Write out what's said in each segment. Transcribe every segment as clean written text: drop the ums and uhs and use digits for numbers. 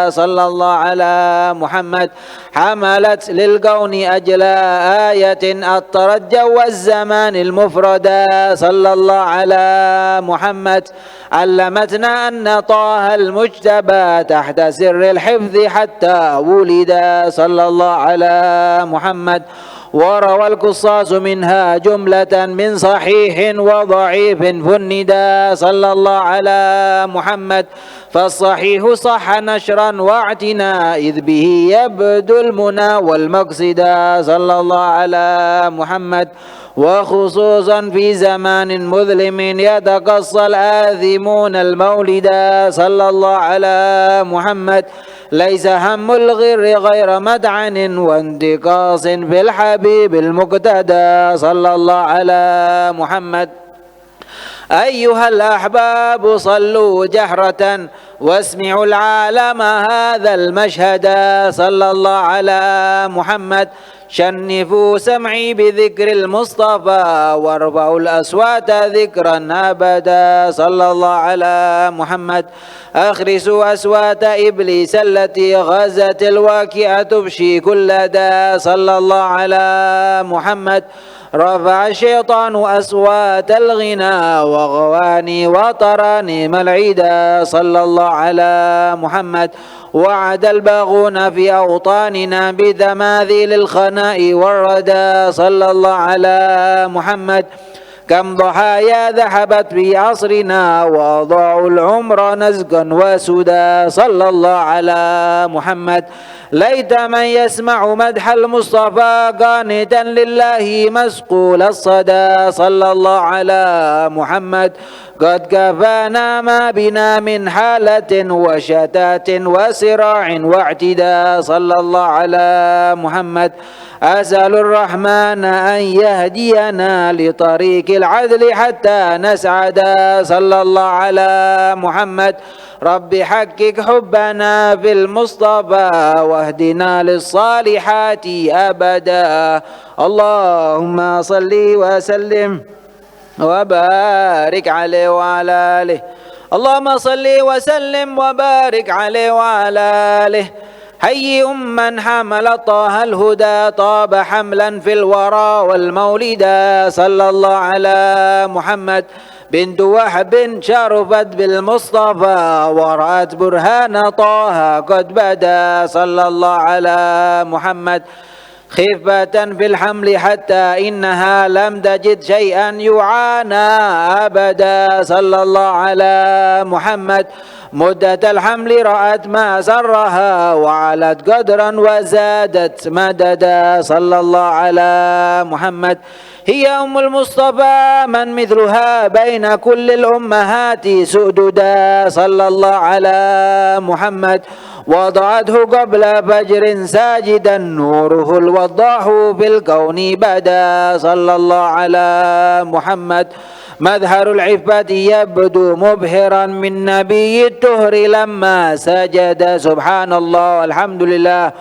صلى الله على محمد حملت للكون أجل آية الترجى والزمان المفردة صلى الله على محمد علمتنا أن طه المجتبى تحت سر الحفظ حتى ولد صلى الله على محمد وروى القصاص منها جملة من صحيح وضعيف فندا صلى الله على محمد فالصحيح صح نشرا واعتنا إذ به يبدو المنى والمقصد صلى الله على محمد وخصوصا في زمان مظلم يتقصى الآثمون المولد صلى الله على محمد ليس هم الغر غير مدعن وانتقاص في الحبيب المقتدى صلى الله على محمد أيها الأحباب صلوا جهرة واسمعوا العالم هذا المشهد صلى الله على محمد شنفوا سمعي بذكر المصطفى وارفعوا الأصوات ذكرا أبدا صلى الله على محمد أخرسوا أصوات إبليس التي غزت الواكئة تبشي كل دا صلى الله على محمد رفع الشيطان أصوات الغنى وغواني وطراني العدا صلى الله على محمد وعد الباغون في أوطاننا بتماثيل الخناء والردى صلى الله على محمد كم ضحايا ذهبت في عصرنا وأضاعوا العمر نزقا وسدى صلى الله على محمد ليت من يسمع مدح المصطفى قانتا لله مسقول الصدى صلى الله على محمد قد كفانا ما بنا من حالة وشتات وصراع واعتداء صلى الله على محمد أسأل الرحمن أن يهدينا لطريق العدل حتى نسعد صلى الله على محمد رب حقق حبنا في المصطفى واهدنا للصالحات أبدا اللهم صل وسلم وبارك عليه وعلى آله اللهم صل وسلم وبارك عليه وعلى آله هيئ من حمل طه الهدى طاب حملا في الورى والمولد صلى الله على محمد بنت وهب شرفت بالمصطفى ورأت برهان طه قد بدا صلى الله على محمد خفة في الحمل حتى إنها لم تجد شيئا يعانى أبدا صلى الله على محمد مدة الحمل رأت ما سرها وعلت قدرا وزادت مددا صلى الله على محمد هي أم المصطفى من مثلها بين كل الأمهات سؤددا صلى الله على محمد وضعته قبل فجر ساجدا نوره الوضاح في الكون بدا صلى الله على محمد مظهر العفة يبدو مبهرا من نبي الطهر لما سجد سبحان الله والحمد لله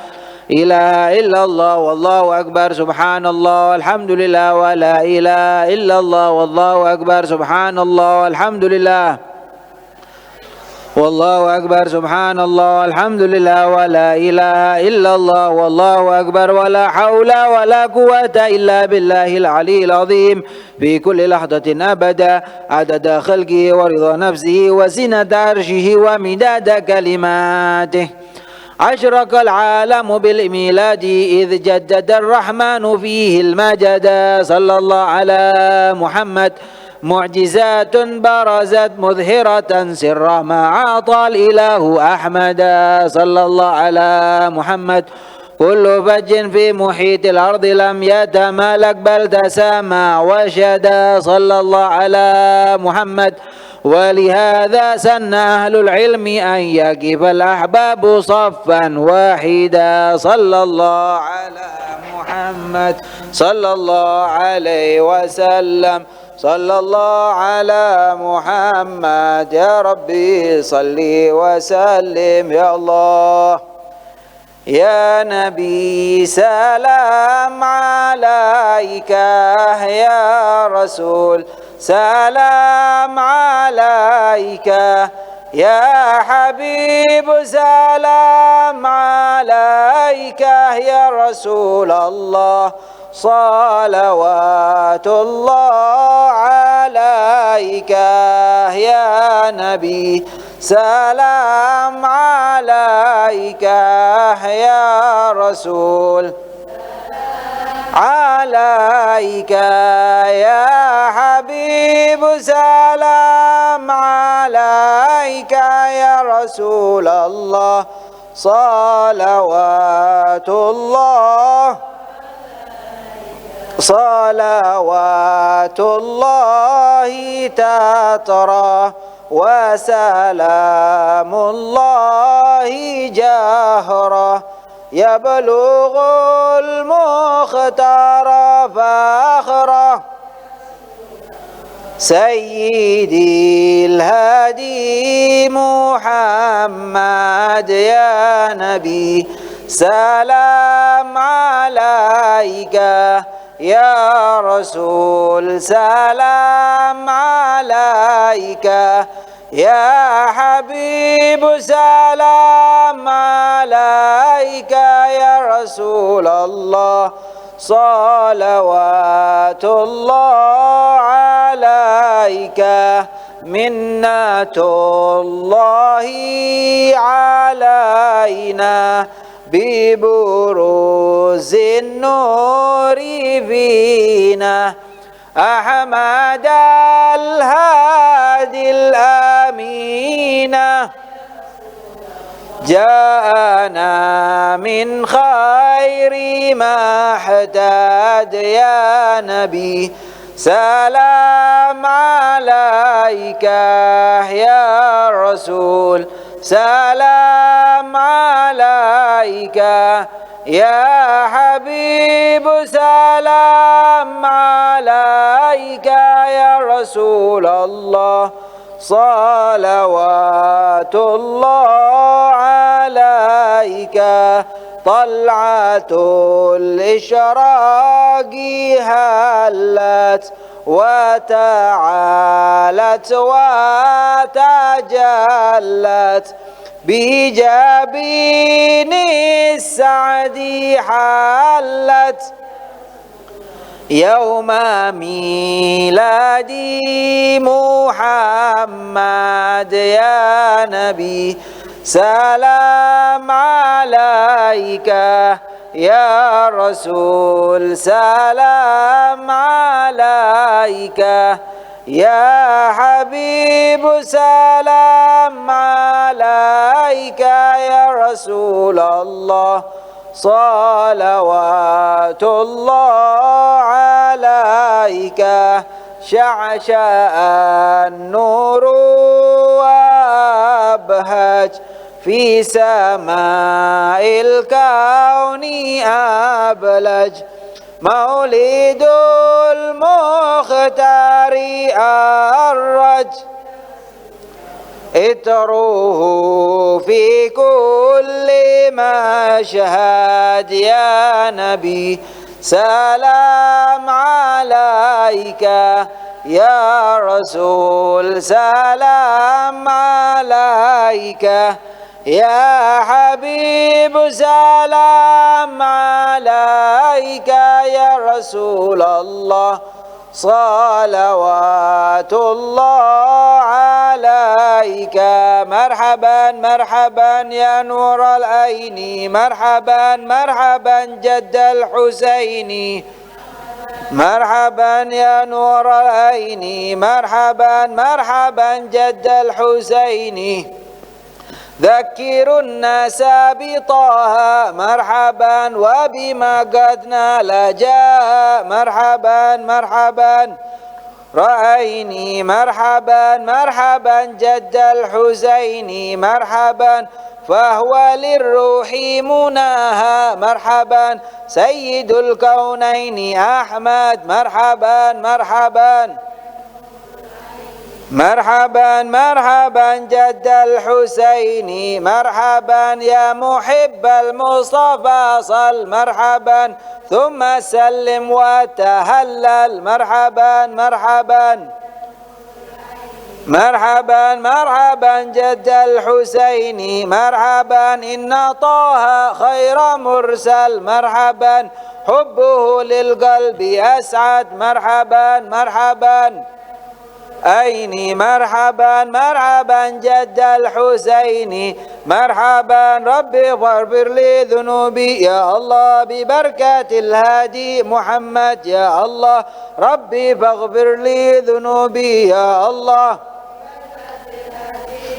إله إلا الله والله أكبر سبحان الله والحمد لله ولا إله إلا الله والله أكبر سبحان الله والحمد لله والله أكبر سبحان الله والحمد لله ولا إله إلا الله والله أكبر ولا حول ولا قوة إلا بالله العلي العظيم في كل لحظة أبدا عدد خلقه ورضا نفسه وزنة عرشه ومداد كلماته أشرق العالم بالميلاد إذ جدد الرحمن فيه المجد صلى الله على محمد معجزات برزت مظهرة سر ما أعطى الإله أحمد صلى الله على محمد كل فج في محيط الأرض لم يتمالك بل تسامى وشدا صلى الله على محمد ولهذا سن أهل العلم أن يقف الأحباب صفا واحدا صلى الله على محمد صلى الله عليه وسلم صلى الله على محمد يا ربي صل وسلم يا الله يا نبي سلام عليك يا رسول سلام عليك يا حبيب سلام عليك يا رسول الله صلوات الله عليك يا نبي سلام عليك يا رسول عليك يا حبيب سلام عليك يا رسول الله صلوات الله صلوات الله تترى وسلام الله جهرا يبلغ المختار فاخره سيدي الهادي محمد يا نبي سلام عليك يا رسول سلام عليك يا حبيب سلام عليك يا رسول الله صلوات الله عليك منة الله علينا ببروز النور فينا أحمد الهادي الأمين جاءنا من خير ما احتاج يا نبي سلام عليك يا رسول سلام عليك يا حبيب سلام عليك يا رسول الله صلوات الله عليك طلعة الإشراق هلت وتعالت وتجلت بجبين السعد حلت يوم ميلادي محمد يا نبي سلام عليك يا رسول سلام عليك يا حبيب سلام عليك يا رسول الله صلوات الله عليك شعشع النور وأبهج في سماء الكون أبلج مولد المختار أرج اتروه في كل مشهد يا نبي سلام عليك يا رسول سلام عليك يا حبيب سلام عليك يا رسول الله صلوات الله عليك مرحبا مرحبا يا نور العين مرحبا مرحبا جد الحسين مرحبا يا نور العين مرحبا مرحبا جد الحسين ذكروا الناس بطه مرحبا وبما قد نال جاء مرحبا مرحبا رأيني مرحبا مرحبا جد الحسين مرحبا فهو للروح مناها مرحبا سيد الكونين أحمد مرحبا مرحبا مرحبا مرحبا جد الحسين مرحبا يا محب المصطفى صل مرحبا ثم سلم وتهلل مرحبا مرحبا مرحبا مرحبا جد الحسين مرحبا إن طه خير مرسل مرحبا حبه للقلب أسعد مرحبا مرحبا أيني مرحبا مرحبا جد الحسين مرحبا ربي فاغفر لي ذنوبي يا الله ببركة الهادي محمد يا الله ربي فاغفر لي ذنوبي يا الله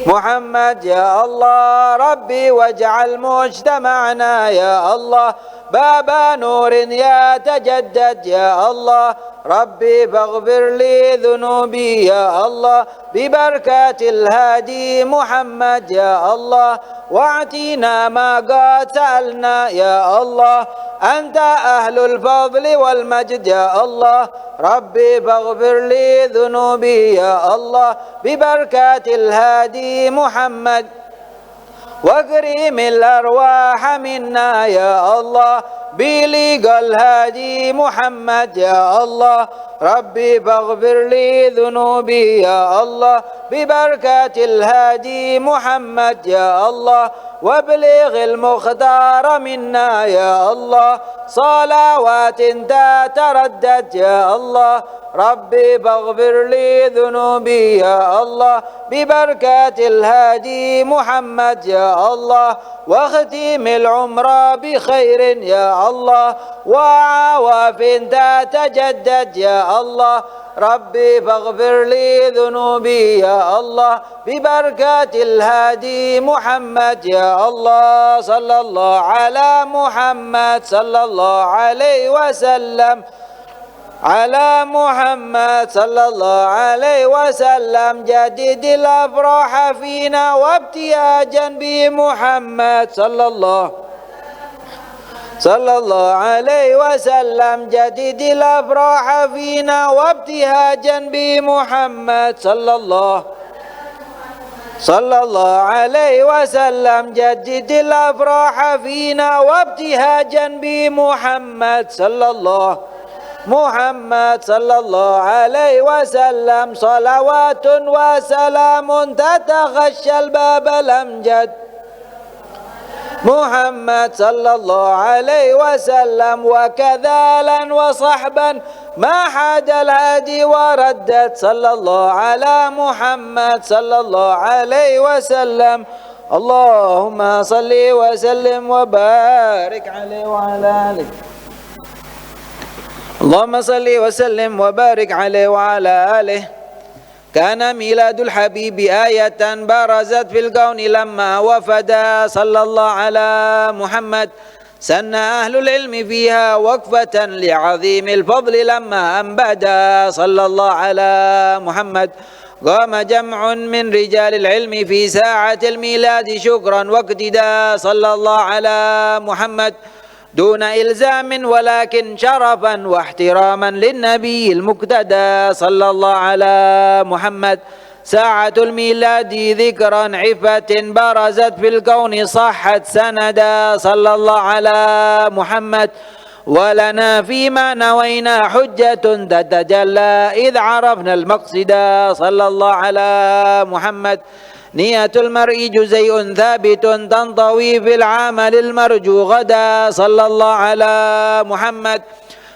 محمد يا الله ربي واجعل مجتمعنا يا الله باب نور يتجدد يا الله ربي فاغفر لي ذنوبي يا الله ببركة الهادي محمد يا الله واعطينا ما قد سألنا يا الله أنت أهل الفضل والمجد يا الله ربي فاغفر لي ذنوبي يا الله ببركة الهادي محمد واكرم الأرواح منا يا الله بلقى الهادي محمد يا الله ربي فاغفر لي ذنوبي يا الله ببركة الهادي محمد يا الله وابلغ المختار منا يا الله صلوات تتردد يا الله ربي فاغفر لي ذنوبي يا الله ببركة الهادي محمد يا الله واختم العمر بخير يا الله وعواف تتجدد يا الله ربي فاغفر لي ذنوبي يا الله ببركة الهادي محمد يا الله صلى الله على محمد صلى الله عليه وسلم على محمد صلى الله عليه وسلم جدد الأفراح فينا وابتهاجا بمحمد صلى الله عليه وسلم جدد الأفراح فينا وابتهاجا بمحمد صلى الله عليه وسلم جدد الأفراح فينا وابتهاجا بمحمد محمد صلى الله عليه وسلم صلوات وسلام تتغشى الباب الأمجد محمد صلى الله عليه وسلم وكذالا وصحبا ما حاد الهادي وردت صلى الله على محمد صلى الله عليه وسلم اللهم صل وسلم وبارك عليه وعلى آله اللهم صل وسلم وبارك عليه وعلى آله كان ميلاد الحبيب آية برزت في الكون لما وفد صلى الله على محمد سن أهل العلم فيها وقفة لعظيم الفضل لما أنبدا صلى الله على محمد قام جمع من رجال العلم في ساعة الميلاد شكرا واقتداء صلى الله على محمد دون إلزام ولكن شرفا واحتراما للنبي المقتدى صلى الله على محمد ساعة الميلاد ذكرا عفة برزت في الكون صحت سندا صلى الله على محمد ولنا فيما نوينا حجة تتجلى إذ عرفنا المقصد صلى الله على محمد نية المرء جزيء ثابت تنطوي في العمل المرجو غدا صلى الله على محمد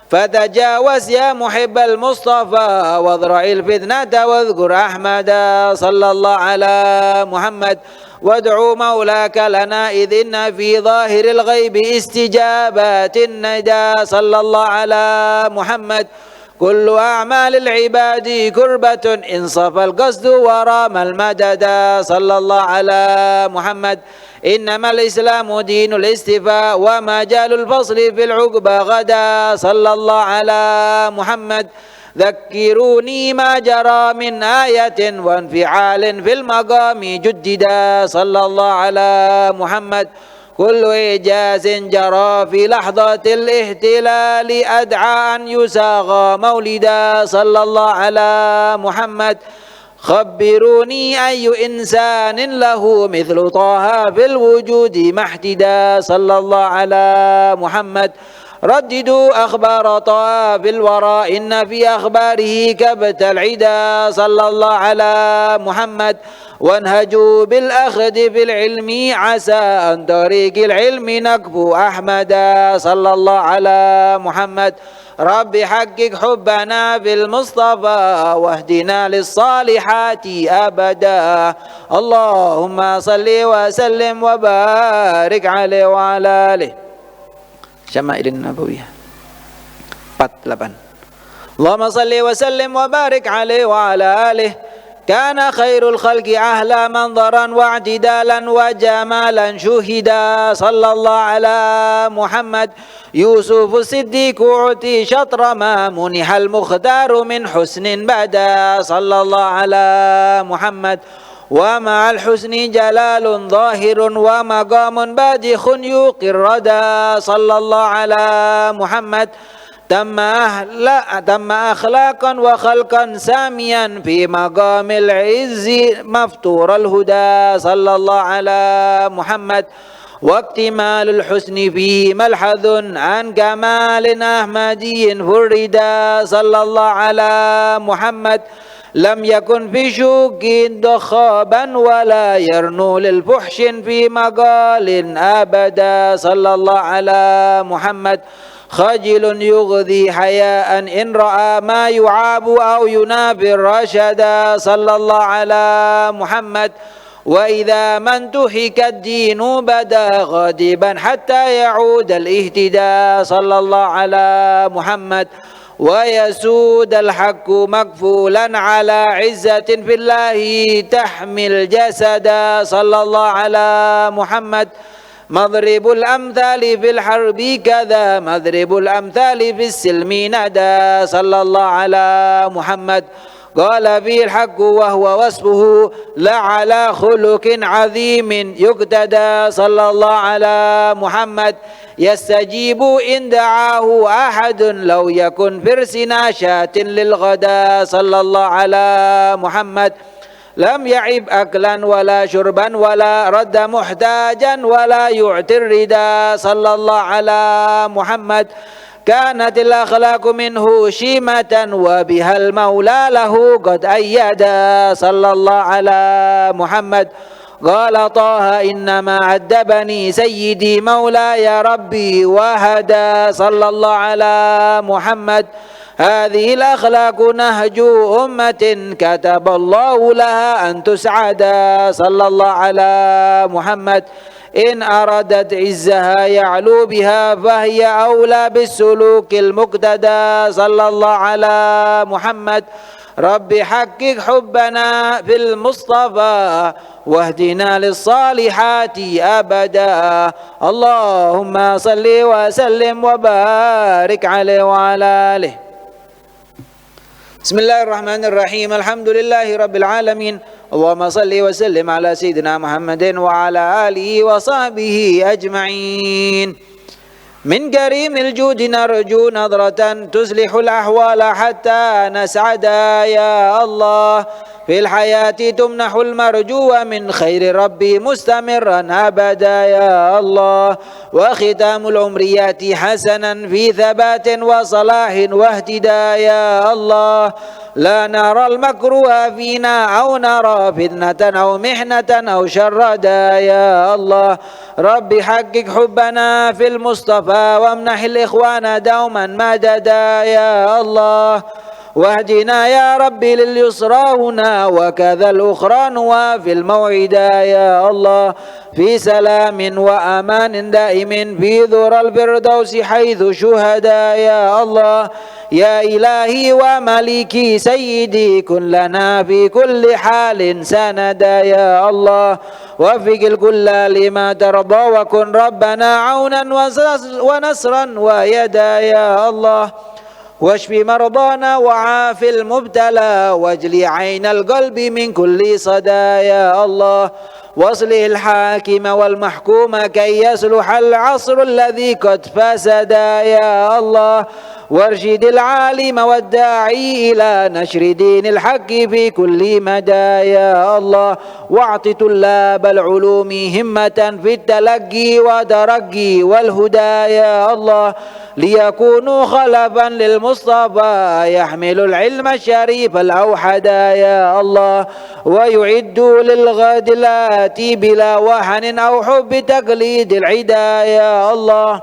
فتجاوز يا محب المصطفى واضرع الفتنة واذكر أحمد صلى الله على محمد وادعوا مولاك لنا إذ إن في ظاهر الغيب استجابات الندى صلى الله على محمد كل أعمال العباد كربة إن صفى القصد ورام المدد صلى الله على محمد إنما الإسلام دين الاستفاء ومجال الفصل في العقبى غدا صلى الله على محمد ذكروني ما جرى من آية وانفعال في المقام جددا صلى الله على محمد كل إيجاز جرى في لحظة الاهتلال أدعى أن يساغى مولدا صلى الله على محمد خبروني أي إنسان له مثل طه في الوجود محتدا صلى الله على محمد رددوا أخبار طه في الورى إن في أخباره كبت العدا صلى الله على محمد وانهجوا بالأخذ بالعلم عسى أن طريق العلم نكبو أحمد صلى الله على محمد رب حقق حبنا بالمصطفى واهدنا للصالحات أبدا اللهم صل وسلم وبارك عليه وعلى آله شمائل النبوية 48 اللهم صل وسلم وبارك عليه وعلى آله كان خير الخلق أهلا منظرا واعتدالا وجمالا شهدا صلى الله على محمد يوسف الصديق أعطي شطر ما منح المختار من حسن بدا صلى الله على محمد ومع الحسن جلال ظاهر ومقام بادخ يوقي الردى صلى الله على محمد تم أخلاقا وخلقا ساميا في مقام العز مفتور الهدى صلى الله على محمد واكتمال الحسن فيه ملحظ عن كمال أحمدي فردا صلى الله على محمد لم يكن في شوك ضخابا ولا يرنو للفحش في مقال أبدا صلى الله على محمد خجل يغذي حياء إن رأى ما يعاب أو ينافي الرشد صلى الله على محمد وإذا ما انتهك الدين بدا غاضبا حتى يعود الاهتداء صلى الله على محمد ويسود الحق مكفولا على عزة في الله تحمي الجسد صلى الله على محمد مضرب الأمثال في الحرب كذا مضرب الأمثال في السلم ندى صلى الله على محمد قال فيه الحق وهو وصفه لعلى خلق عظيم يقتدى صلى الله على محمد يستجيب إن دعاه أحد لو يكن فرسنا شاة للغدا صلى الله على محمد لم يعب أكلا ولا شربا ولا رد محتاجا ولا يعطي الردى صلى الله على محمد كانت الأخلاق منه شيمة وبها المولى له قد أيدا صلى الله على محمد قال طه إنما أدبني سيدي مولاي ربي وهدى صلى الله على محمد هذه الأخلاق نهج أمة كتب الله لها أن تسعد صلى الله على محمد إن أردت عزها يعلو بها فهي أولى بالسلوك المقتدى صلى الله على محمد رب حقق حبنا في المصطفى واهدنا للصالحات أبدا اللهم صل وسلم وبارك عليه وعلى آله بسم الله الرحمن الرحيم الحمد لله رب العالمين اللهم صل وسلم على سيدنا محمد وعلى آله وصحبه أجمعين من كريم الجود نرجو نظرة تصلح الأحوال حتى نسعد يا الله في الحياة تمنح المرجو من خير ربي مستمرا أبدا يا الله وختام العمريات حسنا في ثبات وصلاح واهتداء يا الله لا نرى المكروه فينا أو نرى فتنة أو محنة أو شردا يا الله رب حقق حبنا في المصطفى وامنح الإخوان دوما مددا يا الله واهدنا يا ربي لليسرى هنا وكذا الأخرى وفي الموعدا يا الله في سلام وأمان دائم في ذرى الفردوس حيث شهدا يا الله يا إلهي ومليكي سيدي كن لنا في كل حال سندا يا الله وفق الكل لما ترضى وكن ربنا عونا ونصرا ويدا يا الله واشف مرضانا وعاف المبتلى واجلي عين القلب من كل صدى يا الله واصلح الحاكم والمحكوم كي يصلح العصر الذي قد فسد يا الله وارشد العالم والداعي إلى نشر دين الحق في كل مدى يا الله واعط طلاب العلوم همة في التلقي ودرقي والهدى يا الله ليكونوا خلفا للمصطفى يحمل العلم الشريف الأوحدا يا الله ويعدوا للغد الآتي بلا وهن أو حب تقليد العدا يا الله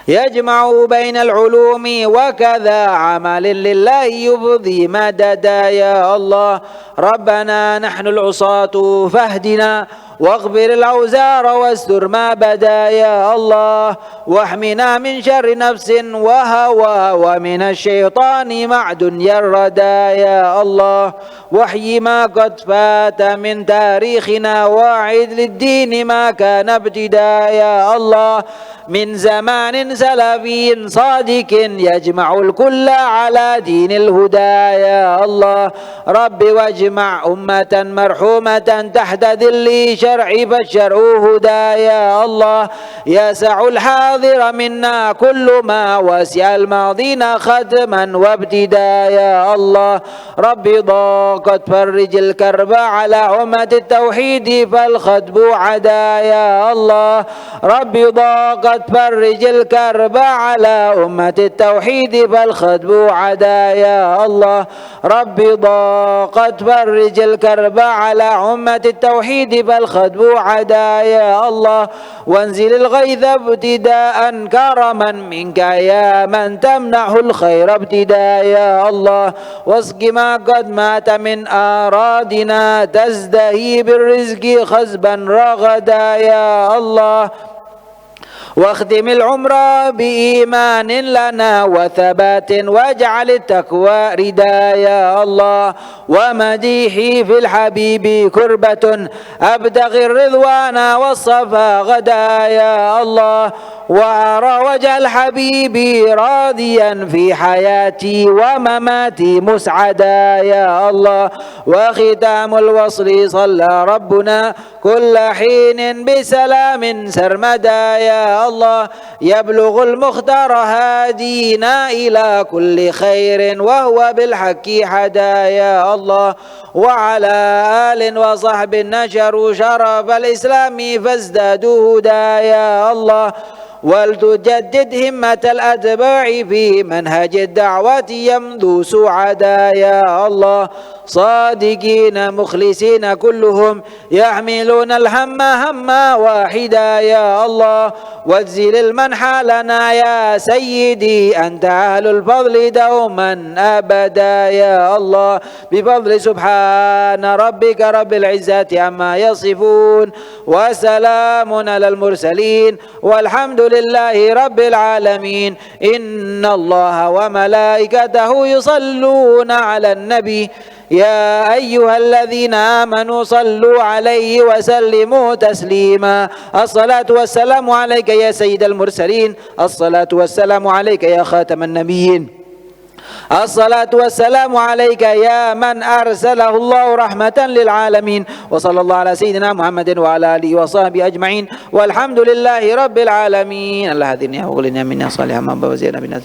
يجمع بين العلوم وكذا عمل لله يفضي مددا يا الله ربنا نحن العصاة فاهدنا واغفر الأوزار واستر ما بدا يا الله واحمنا من شر نفس وهوى ومن الشيطان مع دنيا الردى يا الله واحيي ما قد فات من تاريخنا واعد للدين ما كان ابتدا يا الله من زمان سلفي صادق يجمع الكل على دين الهدى يا الله رب واجمع أمة مرحومة تحت ذل شرع فالشرع هدى يا الله يسع الحاضر منا كل ما وسع الماضين ختما وابتدا يا الله رب ضاقت فرج الكرب على أمة التوحيد فالخطب عدا يا الله رب ضاقت فرج الكرب على أمة التوحيد فالخطب عدا يا الله رب ضاقت فرج الكرب على أمة التوحيد فالخطب عدا يا الله وانزل الغيث ابتداء كرما منك يا من تمنح الخير ابتداء يا الله واسق ما قد مات من آرادنا تزدهي بالرزق خزبا رغدا يا الله واختم العمر بإيمان لنا وثبات واجعل التقوى ردا يا الله ومديحي في الحبيب كربة أبتغي الرضوان والصفا غدا يا الله وأرى وجه الحبيب راضيا في حياتي ومماتي مسعدا يا الله وختام الوصل صلى ربنا كل حين بسلام سرمدا يا الله يبلغ المختار هادينا إلى كل خير وهو بالحق حدا يا الله وعلى آل وصحب نشروا شرف الإسلام فازدادوا هدى يا الله ولتجدد همة الأتباع في منهج الدعوة يمضوا سعدا يا الله صادقين مخلصين كلهم يحملون الهم هما واحدا يا الله واجزل المنح لنا يا سيدي أنت أهل الفضل دوما أبدا يا الله بفضل سبحان ربك رب العزة عما يصفون وسلام على المرسلين والحمد لله رب العالمين إن الله وملائكته يصلون على النبي يا أيها الذين آمنوا صلوا عليه وسلموا تسليما الصلاة والسلام عليك يا سيد المرسلين الصلاة والسلام عليك يا خاتم النبيين الصلاة والسلام عليك يا من أرسله الله رحمة للعالمين وصلى الله على سيدنا محمد وعلى آله وصحبه أجمعين والحمد لله رب العالمين. Allah hadirnya ulilnya minna salihah mamba wazirna binna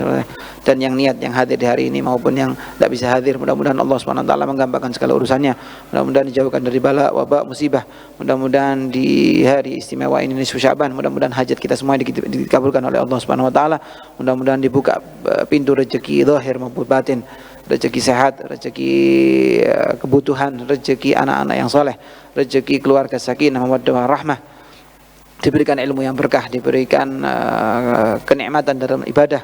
dan yang niat yang hadir di hari ini maupun yang tidak bisa hadir, mudah-mudahan Allah Subhanahu wa taala menggampangkan segala urusannya, mudah-mudahan dijauhkan dari bala, wabak, musibah, mudah-mudahan di hari istimewa ini nisfu Sya'ban, mudah-mudahan hajat kita semua dikabulkan oleh Allah Subhanahu wa taala, mudah-mudahan dibuka pintu rezeki zahir maupun batin, rezeki sehat, rezeki kebutuhan, rezeki anak-anak yang soleh, rezeki keluarga sakinah, mawaddah warahmah, diberikan ilmu yang berkah, diberikan kenikmatan dalam ibadah,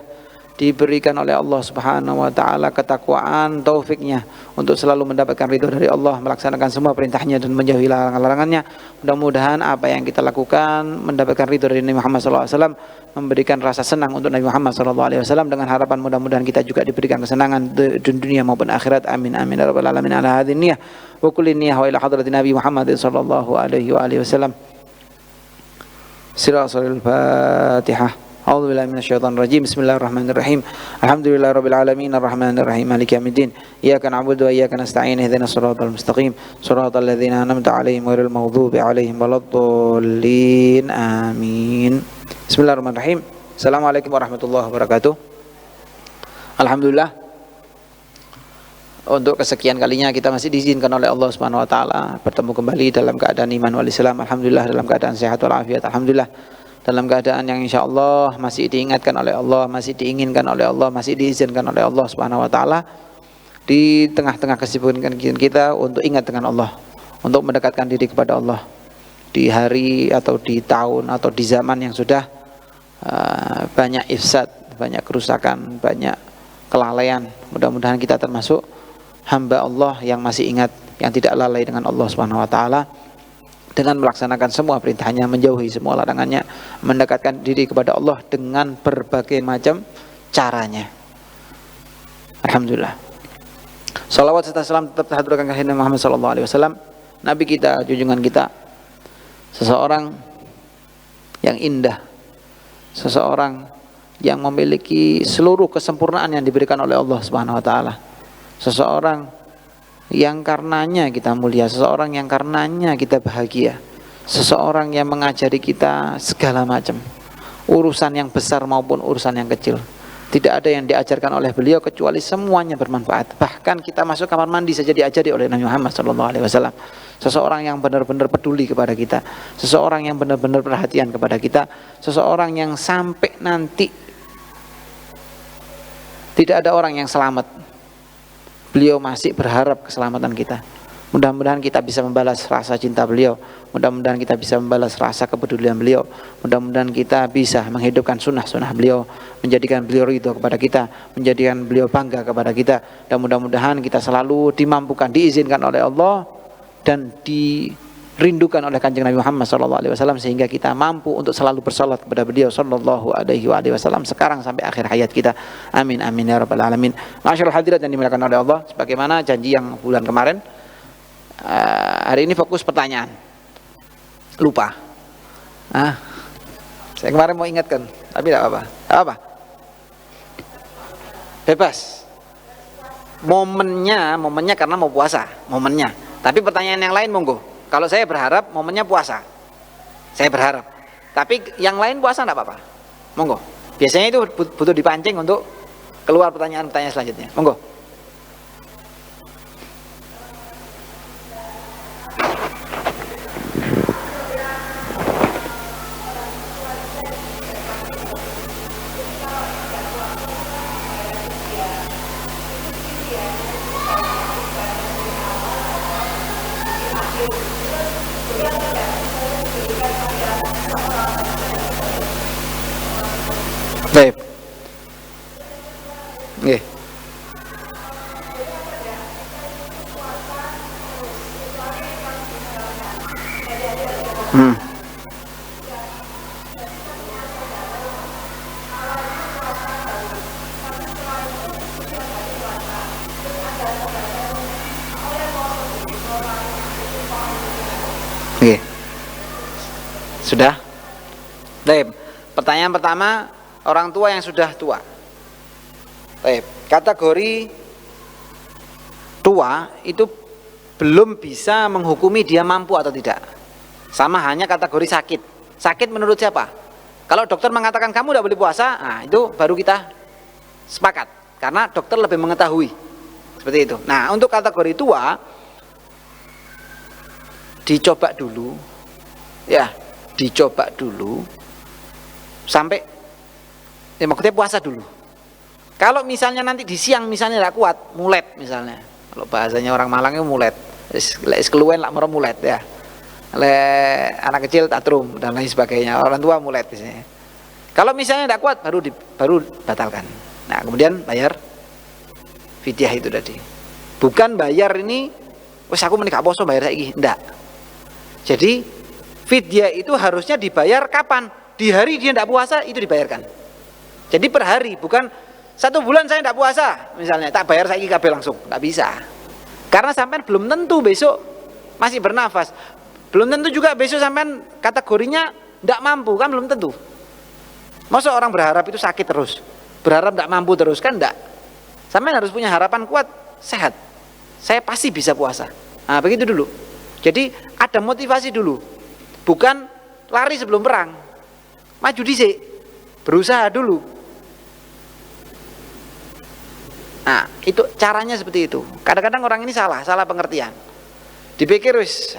diberikan oleh Allah Subhanahu wa taala ketakwaan, taufiknya untuk selalu mendapatkan ridho dari Allah, melaksanakan semua perintahnya dan menjauhi larangan-larangannya. Mudah-mudahan apa yang kita lakukan mendapatkan ridho dari Nabi Muhammad SAW, memberikan rasa senang untuk Nabi Muhammad SAW, dengan harapan mudah-mudahan kita juga diberikan kesenangan di dunia maupun akhirat. Amin amin ya rabbal alamin. Ala hadhihi niyyah wa kulli niyyah wa ila hadrati Nabi Muhammad sallallahu alaihi wa alihi wasallam. Siratul Fatihah. A'udzu billahi minasyaitonir rajim. Bismillahirrahmanirrahim. Alhamdulillahirabbil alamin arrahmanir rahim maliki yaumiddin. Iyyaka na'budu wa iyyaka nasta'in ihdinas siratal mustaqim. Siratal ladzina an'amta 'alaihim ghairil maghdubi 'alaihim waladdallin. Amin. Bismillahirrahmanirrahim. Assalamualaikum warahmatullahi wabarakatuh. Alhamdulillah, untuk kesekian kalinya kita masih diizinkan oleh Allah Subhanahu wa taala bertemu kembali dalam keadaan iman wal Islam. Alhamdulillah, dalam keadaan sehat wal afiat. Alhamdulillah. dalam keadaan yang insya Allah masih diingatkan oleh Allah, masih diinginkan oleh Allah, masih diizinkan oleh Allah Subhanahu wa taala, di tengah-tengah kesibukan kita untuk ingat dengan Allah, untuk mendekatkan diri kepada Allah di hari atau di tahun atau di zaman yang sudah banyak ifsad, banyak kerusakan, banyak kelalaian. Mudah-mudahan kita termasuk hamba Allah yang masih ingat, yang tidak lalai dengan Allah Subhanahu wa taala, dengan melaksanakan semua perintahnya, menjauhi semua larangannya, mendekatkan diri kepada Allah dengan berbagai macam caranya. Alhamdulillah. Salawat serta salam tetap terhaturkan kepada Muhammad sallallahu alaihi wasallam, nabi kita, junjungan kita, seseorang yang indah, seseorang yang memiliki seluruh kesempurnaan yang diberikan oleh Allah Subhanahu wa taala, seseorang yang karenanya kita mulia, seseorang yang karenanya kita bahagia, seseorang yang mengajari kita segala macam urusan yang besar maupun urusan yang kecil. Tidak ada yang diajarkan oleh beliau kecuali semuanya bermanfaat. Bahkan kita masuk kamar mandi saja diajari oleh Nabi Muhammad SAW. Seseorang yang benar-benar peduli kepada kita, seseorang yang benar-benar perhatian kepada kita, seseorang yang sampai nanti tidak ada orang yang selamat, beliau masih berharap keselamatan kita. Mudah-mudahan kita bisa membalas rasa cinta beliau, mudah-mudahan kita bisa membalas rasa kepedulian beliau, mudah-mudahan kita bisa menghidupkan sunnah-sunnah beliau, menjadikan beliau ridho kepada kita, menjadikan beliau bangga kepada kita, dan mudah-mudahan kita selalu dimampukan, diizinkan oleh Allah dan dirindukan oleh Kanjeng Nabi Muhammad SAW, sehingga kita mampu untuk selalu bersalat kepada beliau SAW sekarang sampai akhir hayat kita. Amin amin ya rabbal alamin. Masyaallah hadirat yang dimuliakan oleh Allah, sebagaimana janji yang bulan kemarin, hari ini fokus pertanyaan. Lupa. Saya kemarin mau ingatkan, tapi tidak apa-apa. Apa? Bebas. Momennya karena mau puasa, momennya. Tapi pertanyaan yang lain monggo. Kalau saya berharap momennya puasa, saya berharap. Tapi yang lain puasa tidak apa-apa, monggo. Biasanya itu butuh dipancing untuk keluar pertanyaan-pertanyaan selanjutnya. Monggo. Baik. Nggih. Nggih. Sudah? Baik. Pertanyaan pertama, orang tua yang sudah tua. Baik, kategori tua itu belum bisa menghukumi dia mampu atau tidak. Sama hanya kategori sakit. Sakit menurut siapa? Kalau dokter mengatakan kamu tidak boleh puasa, nah itu baru kita sepakat, karena dokter lebih mengetahui. Seperti itu. Nah, untuk kategori tua dicoba dulu, ya, dicoba dulu sampai, ya maksudnya puasa dulu. Kalau misalnya nanti di siang misalnya tidak kuat, mulet misalnya. Kalau bahasanya orang Malang itu mulet. Es keluwen lah merem mulet ya. Anak kecil tatrum dan lain sebagainya. Orang tua mulet biasanya. Kalau misalnya tidak kuat baru batalkan. Nah, kemudian bayar fidyah itu tadi. Bukan bayar ini, wes aku menikah poso bayar saiki, enggak. Jadi fidyah itu harusnya dibayar kapan? Di hari dia tidak puasa itu dibayarkan. Jadi per hari, bukan 1 bulan saya tidak puasa misalnya, tak bayar saiki kabeh langsung, nggak bisa. Karena sampean belum tentu besok masih bernafas, belum tentu juga besok sampean kategorinya tidak mampu, kan belum tentu. Masa orang berharap itu sakit terus, berharap tidak mampu terus, kan enggak. Sampean harus punya harapan kuat, sehat, saya pasti bisa puasa. Nah begitu dulu. Jadi ada motivasi dulu, bukan lari sebelum perang. Maju dhisik, berusaha dulu. Nah, itu caranya seperti itu. Kadang-kadang orang ini salah pengertian. Dipikir wis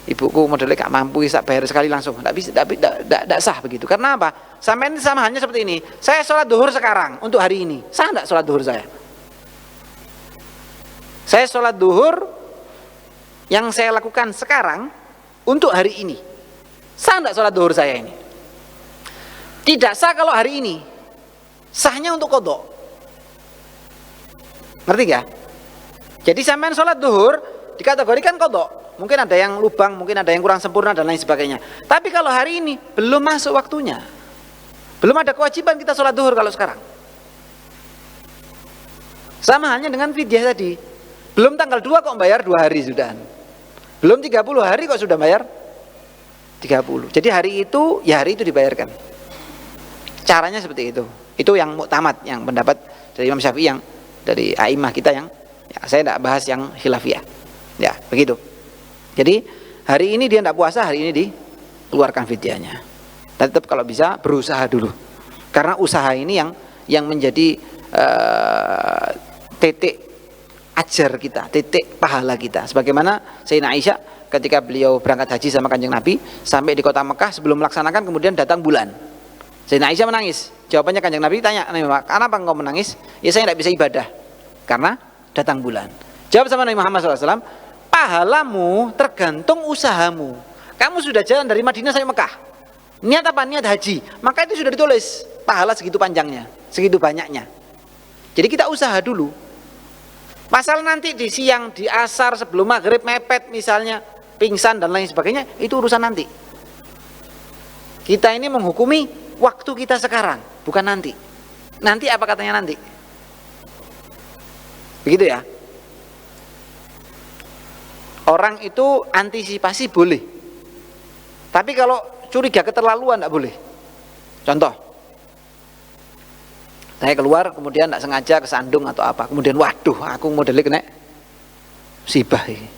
Ibuku modelnya gak mampu, tak bayar sekali langsung. Tidak sah begitu. Karena apa? Sampai ini sama hanya seperti ini. Saya sholat duhur sekarang untuk hari ini. Sah tidak sholat duhur saya? Saya sholat duhur yang saya lakukan sekarang untuk hari ini. Sah tidak sholat duhur saya ini? Tidak sah kalau hari ini. Sahnya untuk qadha. Ngerti gak? Jadi sampean sholat duhur dikategorikan qadha. Mungkin ada yang lubang, mungkin ada yang kurang sempurna dan lain sebagainya. Tapi kalau hari ini belum masuk waktunya, belum ada kewajiban kita sholat duhur kalau sekarang. Sama halnya dengan fidyah tadi. Belum tanggal 2 kok bayar 2 hari sudah. Belum 30 hari kok sudah bayar 30. Jadi hari itu, ya hari itu dibayarkan. Caranya seperti itu. Itu yang muktamad, yang pendapat dari Imam Syafi'i, yang dari a'immah kita, yang ya, saya tidak bahas yang khilafiyah. Ya, begitu. Jadi hari ini dia tidak puasa, hari ini dikeluarkan fidyahnya. Dan tetap kalau bisa berusaha dulu. Karena usaha ini yang menjadi titik ajar kita, titik pahala kita. Sebagaimana Sayyidina Aisyah ketika beliau berangkat haji sama Kanjeng Nabi, sampai di kota Mekah, sebelum melaksanakan kemudian datang bulan. Sayyidina Aisyah menangis. Jawabannya Kanjeng Nabi tanya, "Kenapa engkau menangis?" "Ya saya tidak bisa ibadah karena datang bulan." Jawab sama Nabi Muhammad SAW, "Pahalamu tergantung usahamu. Kamu sudah jalan dari Madinah sampai Mekah. Niat apa? Niat haji. Maka itu sudah ditulis. Pahala segitu panjangnya, segitu banyaknya. Jadi kita usaha dulu. Pasal nanti di siang, di asar, sebelum maghrib mepet misalnya, pingsan dan lain sebagainya, itu urusan nanti. Kita ini menghukumi waktu kita sekarang, bukan nanti. Nanti apa katanya nanti? Begitu ya. Orang itu antisipasi boleh. Tapi kalau curiga keterlaluan tidak boleh. Contoh, saya keluar kemudian tidak sengaja kesandung atau apa, kemudian waduh aku modelnya kena musibah ini.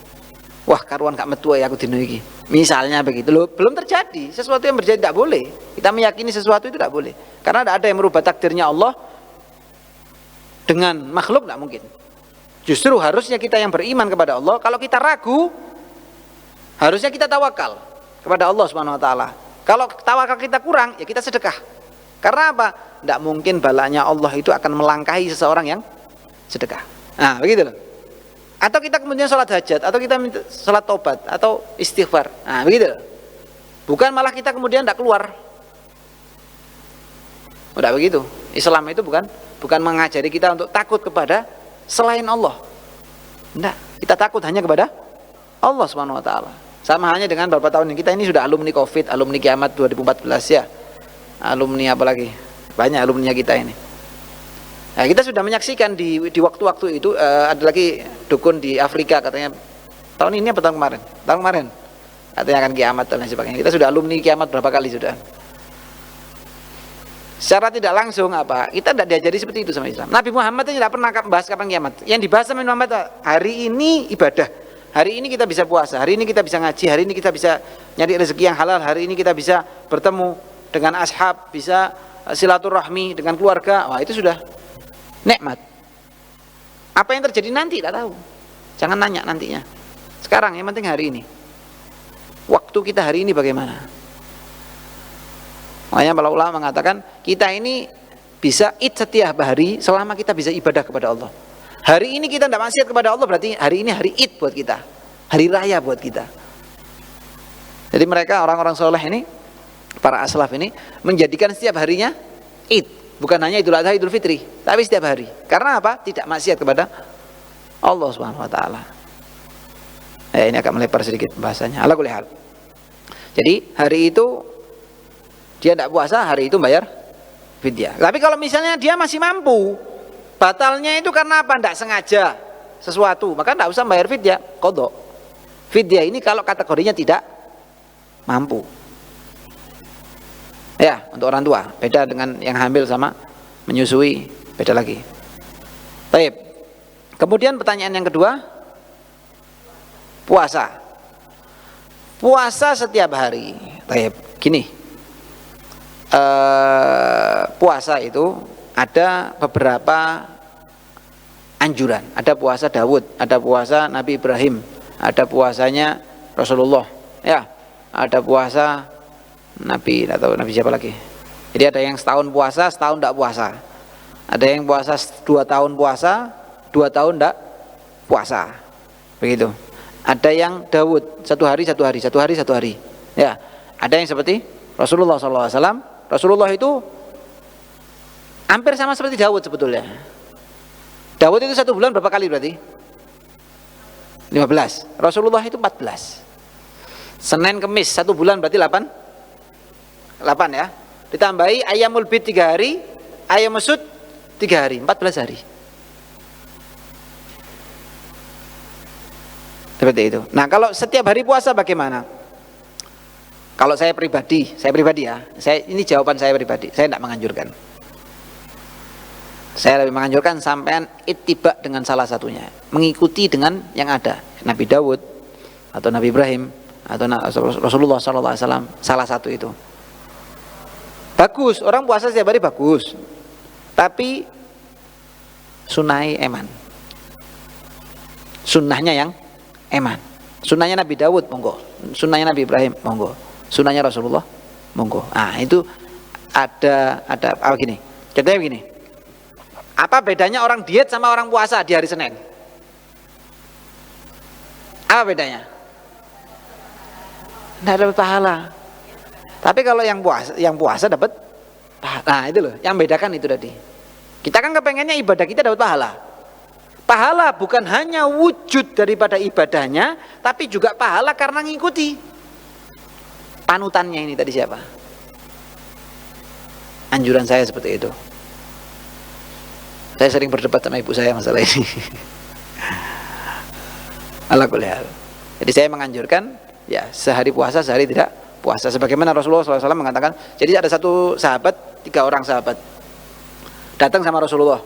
Wah karuan gak metu ya aku dino iki. Misalnya begitu loh, belum terjadi. Sesuatu yang terjadi tidak boleh. Kita meyakini sesuatu itu tidak boleh. Karena tidak ada yang merubah takdirnya Allah dengan makhluk, tidak mungkin. Justru harusnya kita yang beriman kepada Allah. Kalau kita ragu, harusnya kita tawakal kepada Allah Subhanahu wa taala. Kalau tawakal kita kurang, ya kita sedekah. Karena apa? Tidak mungkin balanya Allah itu akan melangkahi seseorang yang sedekah. Nah, begitu loh. Atau kita kemudian sholat hajat, atau kita minta sholat tobat, atau istighfar. Nah, begitu loh. Bukan malah kita kemudian tidak keluar. Udah begitu. Islam itu bukan mengajari kita untuk takut kepada selain Allah. Enggak, kita takut hanya kepada Allah Subhanahu wa taala. Sama halnya dengan beberapa tahun ini, kita ini sudah alumni Covid, alumni Kiamat 2014 ya. Alumni apa lagi? Banyak alumni kita ini. Nah, kita sudah menyaksikan di waktu-waktu itu ada lagi dukun di Afrika katanya tahun ini apa tahun kemarin? Tahun kemarin. Katanya akan kiamat dan lain sebagainya. Kita sudah alumni Kiamat berapa kali sudah. Secara tidak langsung apa? Kita tidak diajari seperti itu sama Islam. Nabi Muhammad tidak pernah bahas kapan kiamat. Yang dibahas sama Muhammad hari ini ibadah. Hari ini kita bisa puasa, hari ini kita bisa ngaji, hari ini kita bisa nyari rezeki yang halal, hari ini kita bisa bertemu dengan ashab, bisa silaturahmi dengan keluarga. Wah, itu sudah nikmat. Apa yang terjadi nanti tidak tahu. Jangan nanya nantinya. Sekarang yang penting hari ini. Waktu kita hari ini bagaimana? Makanya para ulama mengatakan kita ini bisa id setiap hari selama kita bisa ibadah kepada Allah. Hari ini kita tidak maksiat kepada Allah, berarti hari ini hari id buat kita, hari raya buat kita. Jadi mereka orang-orang soleh ini, para aslaf ini menjadikan setiap harinya id, bukan hanya Idul Adha, Idul Fitri, tapi setiap hari. Karena apa? Tidak maksiat kepada Allah Subhanahu wa taala. Ini agak melebar sedikit bahasanya. Ala kulli hal. Jadi hari itu dia tidak puasa, hari itu bayar fidyah. Tapi kalau misalnya dia masih mampu, batalnya itu karena apa? Tidak sengaja sesuatu, maka tidak usah bayar fidyah, qadha. Fidyah ini kalau kategorinya tidak mampu. Ya, untuk orang tua, beda dengan yang hamil sama menyusui, beda lagi. Baik. Kemudian pertanyaan yang kedua, puasa. Puasa setiap hari. Baik, gini. Puasa itu ada beberapa anjuran. Ada puasa Daud, ada puasa Nabi Ibrahim, ada puasanya Rasulullah Ya, ada puasa Nabi atau Nabi siapa lagi? Jadi ada yang setahun puasa, setahun tidak puasa. Ada yang puasa 2 tahun puasa, 2 tahun tidak puasa. Begitu. Ada yang Daud 1 hari 1 hari, 1 hari 1 hari. Ya, ada yang seperti Rasulullah SAW. Rasulullah itu hampir sama seperti Daud sebetulnya. Daud itu 1 bulan berapa kali berarti? 15. Rasulullah itu 14. Senin Kemis 1 bulan berarti 8 ya. Ditambahi Ayyamul Bid 3 hari, Ayyamul Sud 3 hari, 14 hari. Seperti itu. Nah, kalau setiap hari puasa bagaimana? Kalau saya pribadi ya, ini jawaban saya pribadi, saya tidak menganjurkan. Saya lebih menganjurkan sampean ittiba dengan salah satunya, mengikuti dengan yang ada, Nabi Daud atau Nabi Ibrahim atau Rasulullah SAW, salah satu itu. Bagus, orang puasa setiap hari bagus, tapi sunai eman, sunnahnya yang eman. Sunnahnya Nabi Daud monggo, sunnahnya Nabi Ibrahim monggo, sunnahnya Rasulullah monggo. Ah, itu ada apa gini? Contohnya begini. Apa bedanya orang diet sama orang puasa di hari Senin? Apa bedanya? Tidak dapat pahala. Tapi kalau yang puasa dapat pahala. Nah, itu loh, yang bedakan itu tadi. Kita kan kepengennya ibadah kita dapat pahala. Pahala bukan hanya wujud daripada ibadahnya, tapi juga pahala karena ngikuti. Panutannya ini tadi siapa? Anjuran saya seperti itu. Saya sering berdebat sama ibu saya masalah ini. Ala kulli hal. Jadi saya menganjurkan ya sehari puasa, sehari tidak puasa. Sebagaimana Rasulullah SAW mengatakan. Jadi ada satu sahabat, 3 orang sahabat datang sama Rasulullah.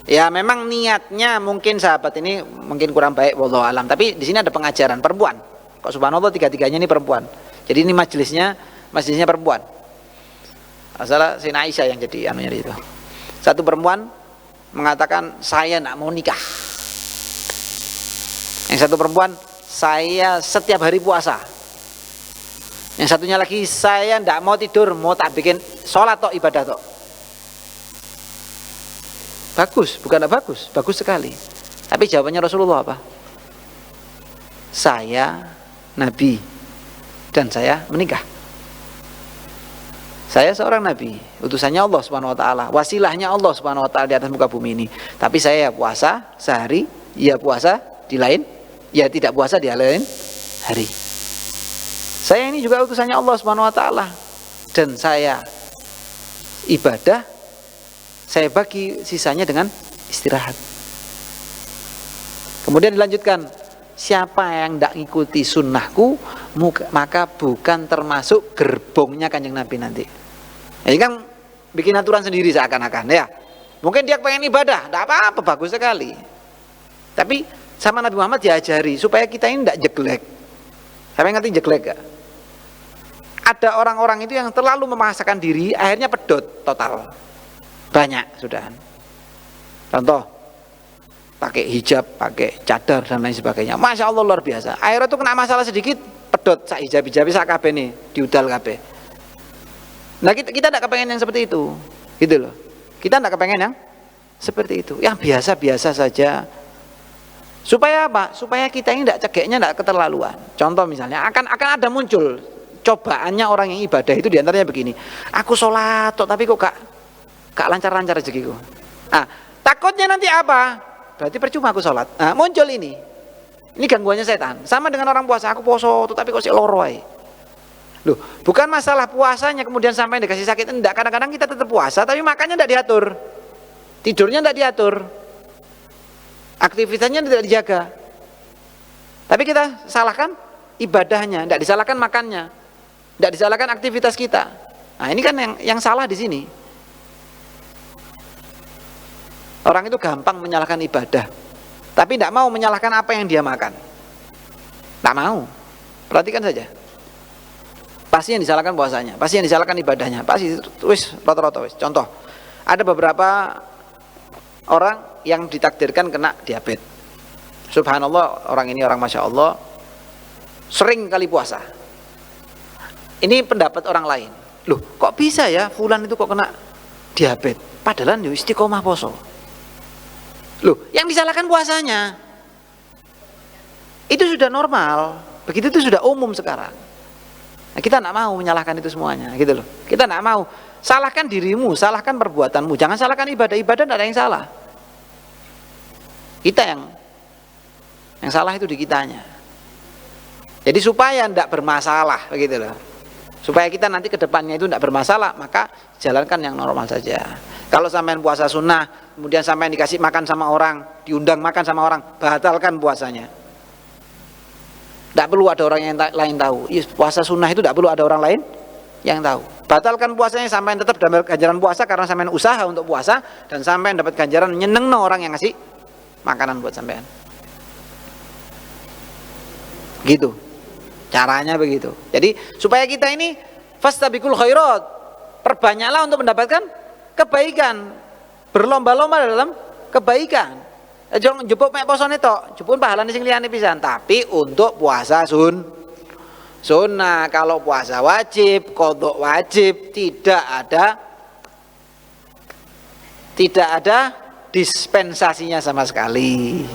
Ya memang niatnya mungkin sahabat ini mungkin kurang baik, wallahu alam. Tapi di sini ada pengajaran perempuan. Kok subhanallah 3-3-nya ini perempuan. Jadi ini majelisnya perempuan. Masalah Sina Aisyah yang jadi anunya itu. Satu perempuan mengatakan saya tidak mau nikah. Yang satu perempuan saya setiap hari puasa. Yang satunya lagi saya tidak mau tidur, mau tak bikin sholat tok, ibadah tok. Bagus, bukan tidak bagus, bagus sekali. Tapi jawabannya Rasulullah apa? Saya Nabi dan saya menikah. Saya seorang Nabi, utusannya Allah Subhanahu Wa Taala, wasilahnya Allah Subhanahu Wa Taala di atas muka bumi ini. Tapi saya puasa sehari, ya puasa di lain, ya tidak puasa di lain hari. Saya ini juga utusannya Allah Subhanahu Wa Taala dan saya ibadah, saya bagi sisanya dengan istirahat. Kemudian dilanjutkan, siapa yang tidak ngikuti sunnahku maka bukan termasuk gerbongnya Kanjeng Nabi nanti. Ini kan bikin aturan sendiri seakan-akan ya. Mungkin dia pengen ibadah, tidak apa-apa, bagus sekali. Tapi sama Nabi Muhammad diajari supaya kita ini tidak jeglek. Sampai ngerti jeglek gak? Ada orang-orang itu yang terlalu memaksakan diri, akhirnya pedot total. Banyak sudah. Contoh, pakai hijab, pakai cadar dan lain sebagainya. Masya Allah luar biasa. Akhirnya tuh kena masalah sedikit, pedot sak hijab sak kabeh nih, diudal kabeh. Nah kita tidak kepengen yang seperti itu, gitu loh. Kita tidak kepengen yang seperti itu, yang biasa-biasa saja. Supaya apa? Supaya kita ini tidak cegeknya, tidak keterlaluan. Contoh misalnya, akan ada muncul cobaannya orang yang ibadah itu diantaranya begini. Aku sholat, tapi kok gak lancar-lancar rezekiku. Nah, takutnya nanti apa? Berarti percuma aku sholat. Nah, muncul ini gangguannya setan. Sama dengan orang puasa, aku poso, tapi kok sih loroi. Loh, bukan masalah puasanya kemudian sampai dikasih sakit, enggak. Kadang-kadang kita tetap puasa, tapi makannya enggak diatur, tidurnya enggak diatur, aktivitasnya tidak dijaga. Tapi kita salahkan ibadahnya, enggak disalahkan makannya, enggak disalahkan aktivitas kita. Nah, ini kan yang salah di sini. Orang itu gampang menyalahkan ibadah, tapi tidak mau menyalahkan apa yang dia makan. Tak mau. Perhatikan saja. Pasti yang disalahkan puasanya, pasti yang disalahkan ibadahnya, pasti wis rata-rata wis. Contoh, ada beberapa orang yang ditakdirkan kena diabetes. Subhanallah, orang ini orang Masya Allah sering kali puasa. Ini pendapat orang lain. Loh, kok bisa ya fulan itu kok kena diabetes? Padahal yo istiqomah poso. Loh, yang disalahkan puasanya. Itu sudah normal. Begitu itu sudah umum sekarang. Nah, kita tidak mau menyalahkan itu semuanya, gitu loh. Kita tidak mau. Salahkan dirimu, salahkan perbuatanmu. Jangan salahkan ibadah. Ibadah tidak ada yang salah. Kita yang salah itu di kitanya. Jadi supaya tidak bermasalah, begitu loh. Supaya kita nanti ke depannya itu tidak bermasalah, maka jalankan yang normal saja. Kalau sampean puasa sunnah, kemudian sampean dikasih makan sama orang, diundang makan sama orang, batalkan puasanya. Tidak perlu ada orang yang lain tahu. Puasa sunnah itu tidak perlu ada orang lain yang tahu. Batalkan puasanya, sampean tetap dapat ganjaran puasa karena sampean usaha untuk puasa, dan sampean dapat ganjaran nyenengno orang yang ngasih makanan buat sampean. Gitu. Caranya begitu. Jadi supaya kita ini fastabiqul khairat, perbanyaklah untuk mendapatkan kebaikan, berlomba-lomba dalam kebaikan. Jangan jupuk mek posone tok, jupuk pahalane sing liyane pisan, tapi untuk puasa sunnah. Kalau puasa wajib, qadha wajib, tidak ada dispensasinya sama sekali.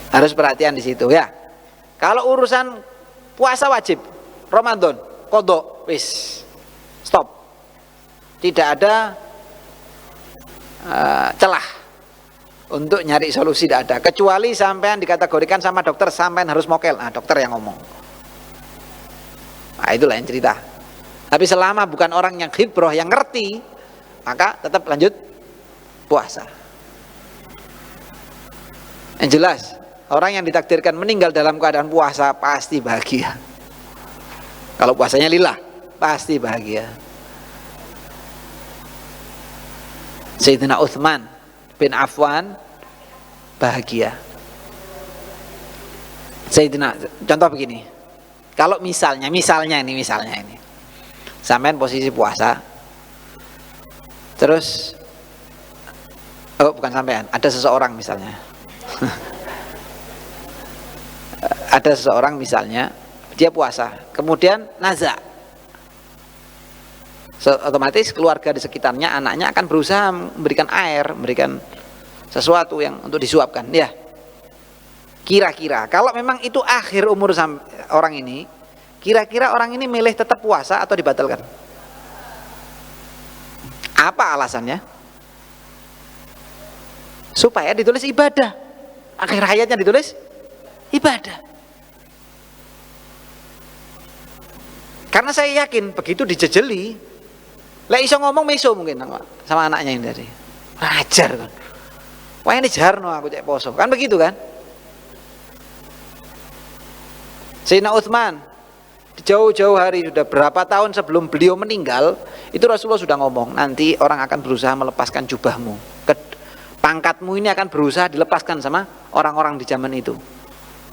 Harus perhatian di situ ya. Kalau urusan puasa wajib, Ramadan, qadha, wis stop. Tidak ada celah untuk nyari solusi, tidak ada. Kecuali sampean dikategorikan sama dokter, sampean harus mokel. Nah, dokter yang ngomong. Nah, itu lain cerita. Tapi selama bukan orang yang khibrah, yang ngerti, maka tetap lanjut puasa. Yang jelas, orang yang ditakdirkan meninggal dalam keadaan puasa pasti bahagia. Kalau puasanya lillah, pasti bahagia. Sayyidina Utsman bin Affan bahagia. Sayyidina, contoh begini. Kalau misalnya ini sampean posisi puasa, terus bukan sampean, ada seseorang misalnya. Ada seseorang misalnya dia puasa, kemudian nazak. Otomatis keluarga di sekitarnya, anaknya akan berusaha memberikan air, memberikan sesuatu yang untuk disuapkan. Ya, kira-kira kalau memang itu akhir umur orang ini, kira-kira orang ini milih tetap puasa atau dibatalkan? Apa alasannya? Supaya ditulis ibadah. Akhir hayatnya ditulis ibadah. Karena saya yakin begitu dijejeli, lah iso ngomong meso mungkin sama anaknya ini tadi. Ajar kan. Wah ini jarno aku cek poso. Kan begitu kan? Sayyidina Utsman jauh-jauh hari, sudah berapa tahun sebelum beliau meninggal, itu Rasulullah sudah ngomong, nanti orang akan berusaha melepaskan jubahmu. Pangkatmu ini akan berusaha dilepaskan sama orang-orang di zaman itu.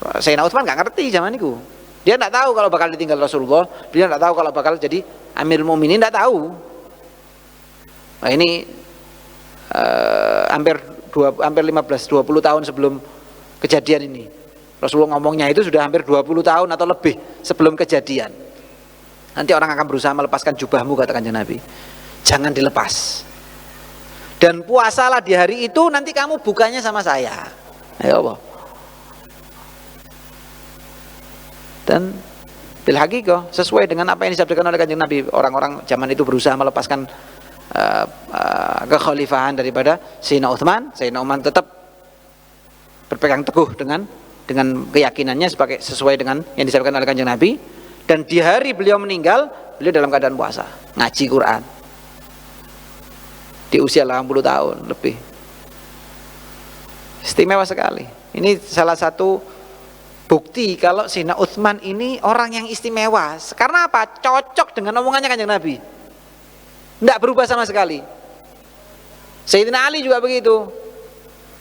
Sayyidina Utsman enggak ngerti zaman itu. Dia enggak tahu kalau bakal ditinggal Rasulullah, dia enggak tahu kalau bakal jadi Amirul Mukminin, enggak tahu. Nah ini hampir 15-20 tahun sebelum kejadian ini. Rasulullah ngomongnya itu sudah hampir 20 tahun atau lebih sebelum kejadian. Nanti orang akan berusaha melepaskan jubahmu, kata Kanjeng Nabi. Jangan dilepas. Dan puasalah di hari itu, nanti kamu bukanya sama saya. Ya Allah. Dan bil haqiqah sesuai dengan apa yang disabdakan oleh Kanjeng Nabi, orang-orang zaman itu berusaha melepaskan kekhalifahan daripada Sayyidina Utsman. Sayyidina Utsman tetap berpegang teguh dengan keyakinannya sesuai dengan yang disabdakan oleh Kanjeng Nabi. Dan di hari beliau meninggal, beliau dalam keadaan puasa, ngaji Quran di usia 80 tahun lebih. Istimewa sekali. Ini salah satu bukti kalau Sayyidina Utsman ini orang yang istimewa. Karena apa? Cocok dengan omongannya Kanjeng Nabi. Tidak berubah sama sekali. Sayyidina Ali juga begitu.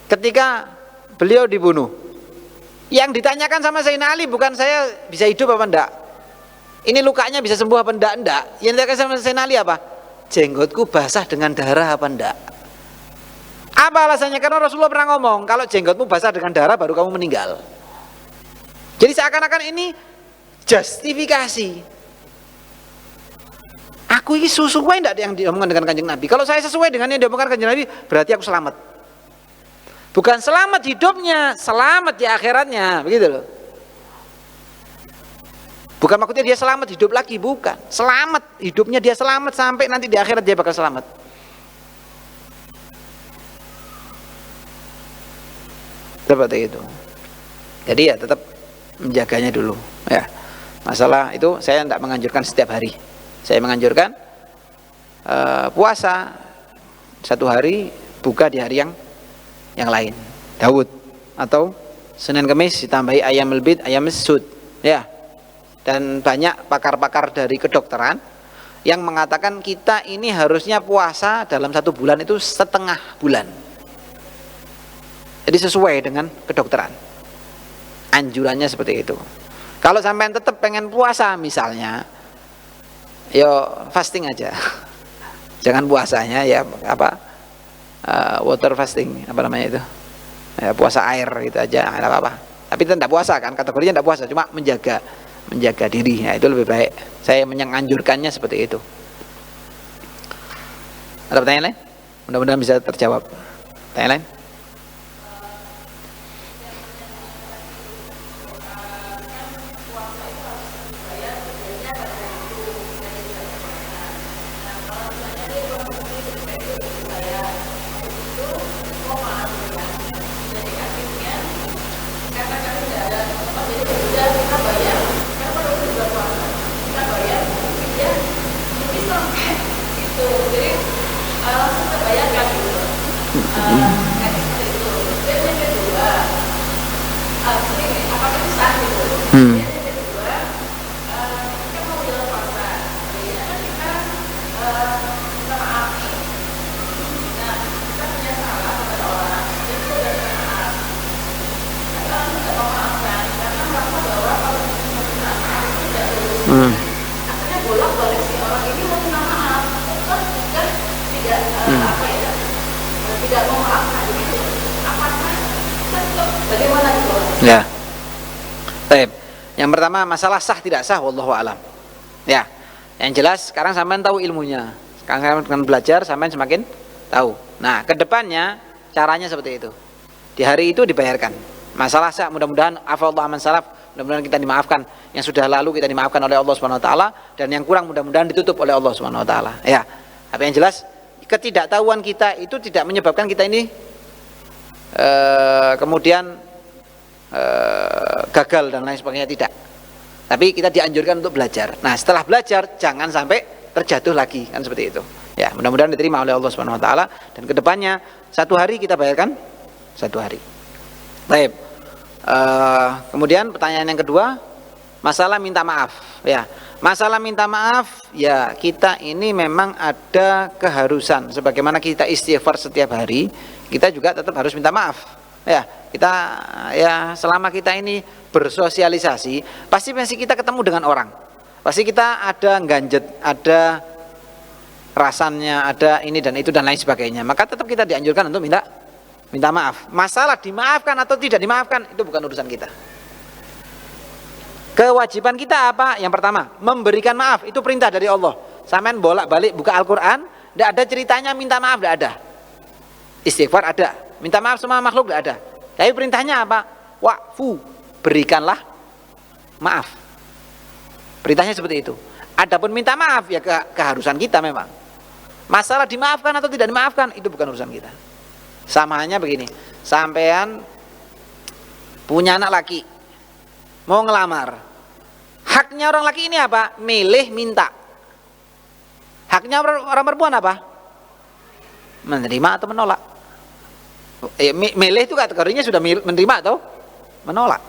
Ketika beliau dibunuh, yang ditanyakan sama Sayyidina Ali bukan saya bisa hidup apa enggak, ini lukanya bisa sembuh apa enggak. Yang ditanyakan sama Sayyidina Ali apa? Jenggotku basah dengan darah apa enggak. Apa alasannya? Karena Rasulullah pernah ngomong, kalau jenggotmu basah dengan darah baru kamu meninggal. Jadi seakan-akan ini justifikasi. Aku ini sesuai tidak yang diomongkan dengan Kanjeng Nabi. Kalau saya sesuai dengan yang diomongkan Kanjeng Nabi, berarti aku selamat. Bukan selamat hidupnya, selamat di akhiratnya, begitu loh. Bukan maksudnya dia selamat hidup lagi, bukan. Selamat hidupnya, dia selamat sampai nanti di akhirat dia bakal selamat. Seperti itu. Jadi ya tetap menjaganya dulu. Ya, masalah itu saya tidak menganjurkan setiap hari. Saya menganjurkan puasa satu hari, buka di hari yang lain. Daud atau Senin Kemis ditambahi ayamul bid, ayamul sud. Ya. Dan banyak pakar-pakar dari kedokteran yang mengatakan kita ini harusnya puasa dalam 1 bulan itu setengah bulan. Jadi sesuai dengan kedokteran. Anjurannya seperti itu. Kalau sampean tetap pengen puasa misalnya, yo fasting aja. Jangan puasanya ya water fasting, apa namanya itu? Ya, puasa air gitu aja, enggak apa-apa. Tapi itu tidak puasa kan, kategorinya tidak puasa, cuma menjaga diri. Nah, itu lebih baik. Saya menganjurkannya seperti itu. Ada pertanyaan lain? Mudah-mudahan bisa terjawab. Pertanyaan lain? Ya. Baik. Yang pertama masalah sah tidak sah wallahu alam. Ya. Yang jelas sekarang sampean tahu ilmunya. Sekarang dengan belajar sampean semakin tahu. Nah, kedepannya caranya seperti itu. Di hari itu dibayarkan. Masalah sah mudah-mudahan afallahu aman salaf, mudah-mudahan kita dimaafkan. Yang sudah lalu kita dimaafkan oleh Allah Subhanahu wa taala dan yang kurang mudah-mudahan ditutup oleh Allah Subhanahu wa taala. Ya. Tapi yang jelas ketidaktahuan kita itu tidak menyebabkan kita ini kemudian gagal dan lain sebagainya, tidak. Tapi kita dianjurkan untuk belajar. Nah, setelah belajar jangan sampai terjatuh lagi, kan seperti itu. Ya, mudah-mudahan diterima oleh Allah Subhanahu wa taala dan kedepannya 1 hari kita bayarkan 1 hari. Baik. Kemudian pertanyaan yang kedua, masalah minta maaf. Ya, masalah minta maaf, ya kita ini memang ada keharusan. Sebagaimana kita istighfar setiap hari, kita juga tetap harus minta maaf. Ya, kita ya selama kita ini bersosialisasi, pasti kita ketemu dengan orang. Pasti kita ada ganjet, ada rasanya, ada ini dan itu dan lain sebagainya. Maka tetap kita dianjurkan untuk minta maaf. Masalah dimaafkan atau tidak dimaafkan itu bukan urusan kita. Kewajiban kita apa? Yang pertama, memberikan maaf. Itu perintah dari Allah. Sampean bolak-balik buka Al-Qur'an, tidak ada ceritanya minta maaf, tidak ada. Istighfar ada, minta maaf sama makhluk tidak ada. Tapi perintahnya apa? Wa'fu, berikanlah maaf. Perintahnya seperti itu. Adapun minta maaf ya keharusan kita memang. Masalah dimaafkan atau tidak dimaafkan itu bukan urusan kita. Sama hanya begini, sampean punya anak laki, mau ngelamar. Haknya orang laki ini apa? Milih minta. Haknya orang perempuan apa? Menerima atau menolak. Milih itu kategorinya sudah menerima atau menolak.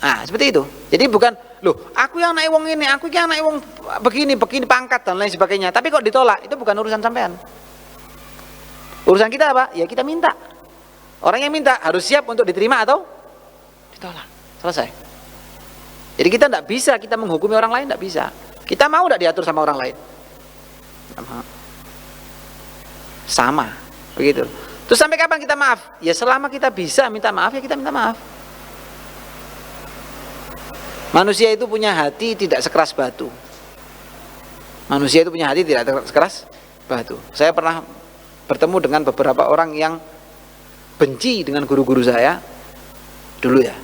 Nah, seperti itu. Jadi bukan, loh, aku yang naik wong ini, aku yang naik wong begini pangkat dan lain sebagainya. Tapi kok ditolak, itu bukan urusan sampean. Urusan kita apa? Ya kita minta. Orang yang minta harus siap untuk diterima atau ditolak. Selesai. Jadi kita tidak bisa kita menghukumi orang lain, tidak bisa. Kita mau tidak diatur sama orang lain? Sama, begitu. Terus sampai kapan kita maaf? Ya selama kita bisa minta maaf, ya kita minta maaf. Manusia itu punya hati tidak sekeras batu. Manusia itu punya hati tidak sekeras batu. Saya pernah bertemu dengan beberapa orang yang benci dengan guru-guru saya dulu ya.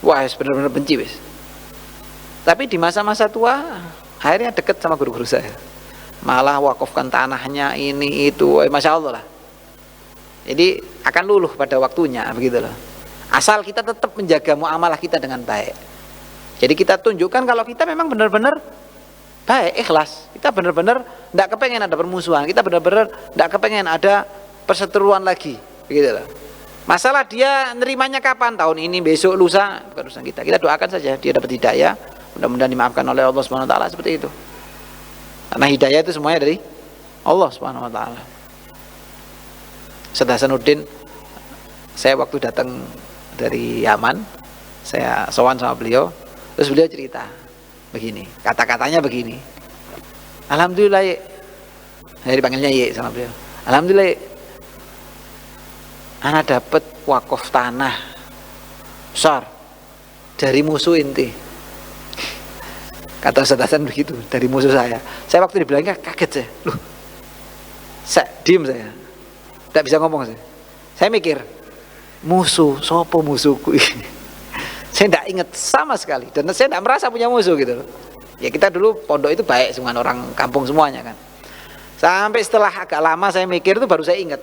Wah, benar-benar benci wis. Tapi di masa-masa tua akhirnya deket sama guru-guru saya. Malah wakafkan tanahnya ini itu, masya Allah lah. Jadi akan luluh pada waktunya begitu loh. Asal kita tetap menjaga muamalah kita dengan baik. Jadi kita tunjukkan kalau kita memang benar-benar baik, ikhlas. Kita benar-benar tidak kepengen ada permusuhan. Kita benar-benar tidak kepengen ada perseteruan lagi begitu loh. Masalah dia nerimanya kapan, tahun ini, besok, lusa, bukan urusan kita. Kita doakan saja dia dapat hidayah. Mudah-mudahan dimaafkan oleh Allah Subhanahu wa taala seperti itu. Karena hidayah itu semuanya dari Allah Subhanahu wa taala. Ustaz Hasanuddin, saya waktu datang dari Yaman, saya sowan sama beliau, terus beliau cerita begini, kata-katanya begini. Alhamdulillah, Ye. Saya dipanggilnya Ye sama beliau. Alhamdulillah, Ye. Ana dapat wakaf tanah besar dari musuh inti. Kata Ustaz Hasan begitu, dari musuh saya. Saya waktu dibilangnya kaget saya. Loh, diem saya. Tidak bisa ngomong saya. Saya mikir, musuh, sopo musuhku ini. Saya tidak ingat sama sekali. Dan saya tidak merasa punya musuh gitu. Ya kita dulu pondok itu baik semua orang kampung semuanya kan. Sampai setelah agak lama saya mikir itu baru saya ingat.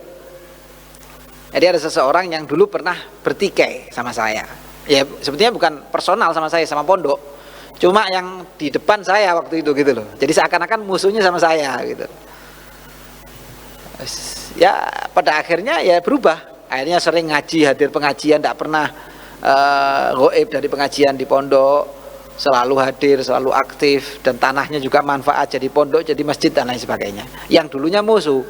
Jadi ada seseorang yang dulu pernah bertikai sama saya. Ya sebetulnya bukan personal sama saya, sama pondok. Cuma yang di depan saya waktu itu gitu loh. Jadi seakan-akan musuhnya sama saya gitu. Ya pada akhirnya ya berubah. Akhirnya sering ngaji, hadir pengajian, tidak pernah goib dari pengajian di pondok. Selalu hadir, selalu aktif. Dan tanahnya juga manfaat jadi pondok, jadi masjid dan lain sebagainya. Yang dulunya musuh.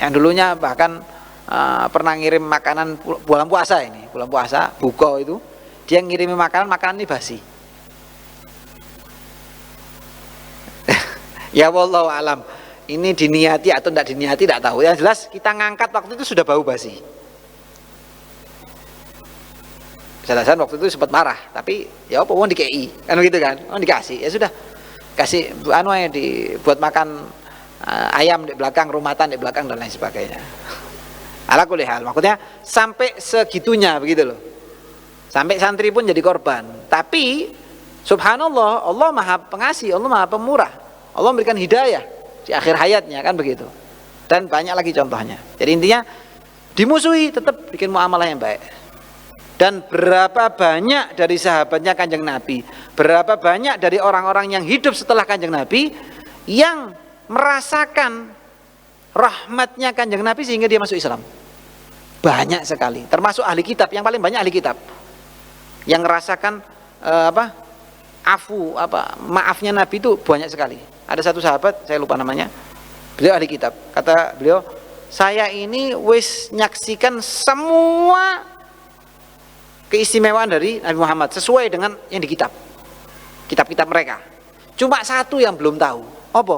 Yang dulunya bahkan pernah ngirim makanan bulan puasa ini. Bulan puasa, buka itu. Dia ngirimi makanan ini basi. Ya wallahu alam. Ini diniati atau tidak diniati tidak tahu. Yang jelas kita ngangkat waktu itu sudah bau basi. Saya waktu itu sempat marah, tapi ya apa wong dikei, kan begitu kan? Oh dikasih, ya sudah. Kasih anu aja dibuat makan ayam di belakang, rumatan di belakang dan lain sebagainya. Ala kulli hal, maksudnya sampai segitunya begitu loh. Sampai santri pun jadi korban. Tapi subhanallah, Allah Maha Pengasih, Allah Maha Pemurah. Allah memberikan hidayah di akhir hayatnya kan begitu. Dan banyak lagi contohnya. Jadi intinya dimusuhi tetap bikin muamalah yang baik. Dan berapa banyak dari sahabatnya Kanjeng Nabi, berapa banyak dari orang-orang yang hidup setelah Kanjeng Nabi yang merasakan rahmatnya Kanjeng Nabi sehingga dia masuk Islam. Banyak sekali, termasuk ahli kitab, yang paling banyak ahli kitab yang merasakan maafnya Nabi itu banyak sekali. Ada satu sahabat, saya lupa namanya, beliau ahli kitab. Kata beliau, saya ini wis nyaksikan semua keistimewaan dari Nabi Muhammad sesuai dengan yang di kitab-kitab mereka. Cuma satu yang belum tahu, apa?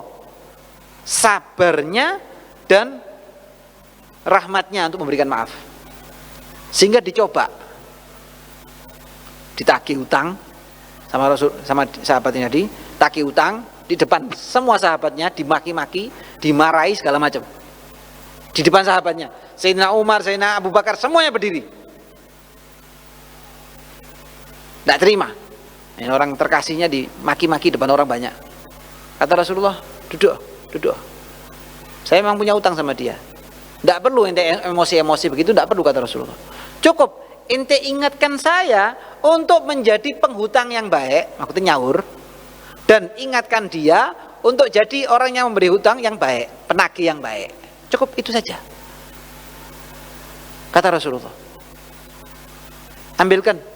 Sabarnya dan rahmatnya untuk memberikan maaf. Sehingga dicoba, ditagih utang sama Rasul, sama sahabatnya ditagih utang di depan semua sahabatnya, dimaki-maki, dimarahi segala macam. Di depan sahabatnya, Sayyidina Umar, Sayyidina Abu Bakar, semuanya berdiri. Tidak terima. Ini orang terkasihnya dimaki-maki depan orang banyak. Kata Rasulullah, duduk. Saya memang punya utang sama dia. Tidak perlu ente emosi-emosi begitu, tidak perlu kata Rasulullah. Cukup ente ingatkan saya untuk menjadi penghutang yang baik, maksudnya nyaur, dan ingatkan dia untuk jadi orang yang memberi hutang yang baik, penagih yang baik. Cukup itu saja. Kata Rasulullah. Ambilkan.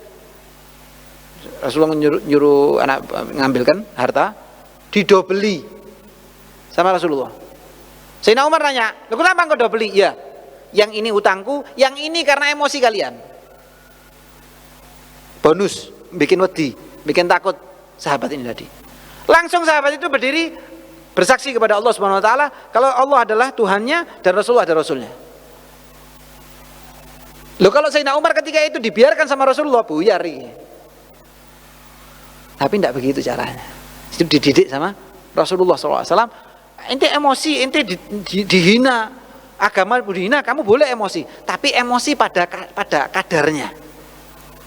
Rasulullah nyuruh anak ngambilkan harta, didobeli sama Rasulullah. Sayyidina Umar nanya, "Loh kenapa engkau dobeli?" "Ya, yang ini utangku, yang ini karena emosi kalian." Bonus, bikin wedi, bikin takut sahabat ini tadi. Langsung sahabat itu berdiri bersaksi kepada Allah Subhanahu wa taala kalau Allah adalah Tuhannya dan Rasulullah adalah Rasulnya. Loh kalau Sayyidina Umar ketika itu dibiarkan sama Rasulullah, buyar ini. Tapi tidak begitu caranya. Itu dididik sama Rasulullah SAW. Ente emosi, ente dihina, agama dihina, kamu boleh emosi. Tapi emosi pada kadarnya.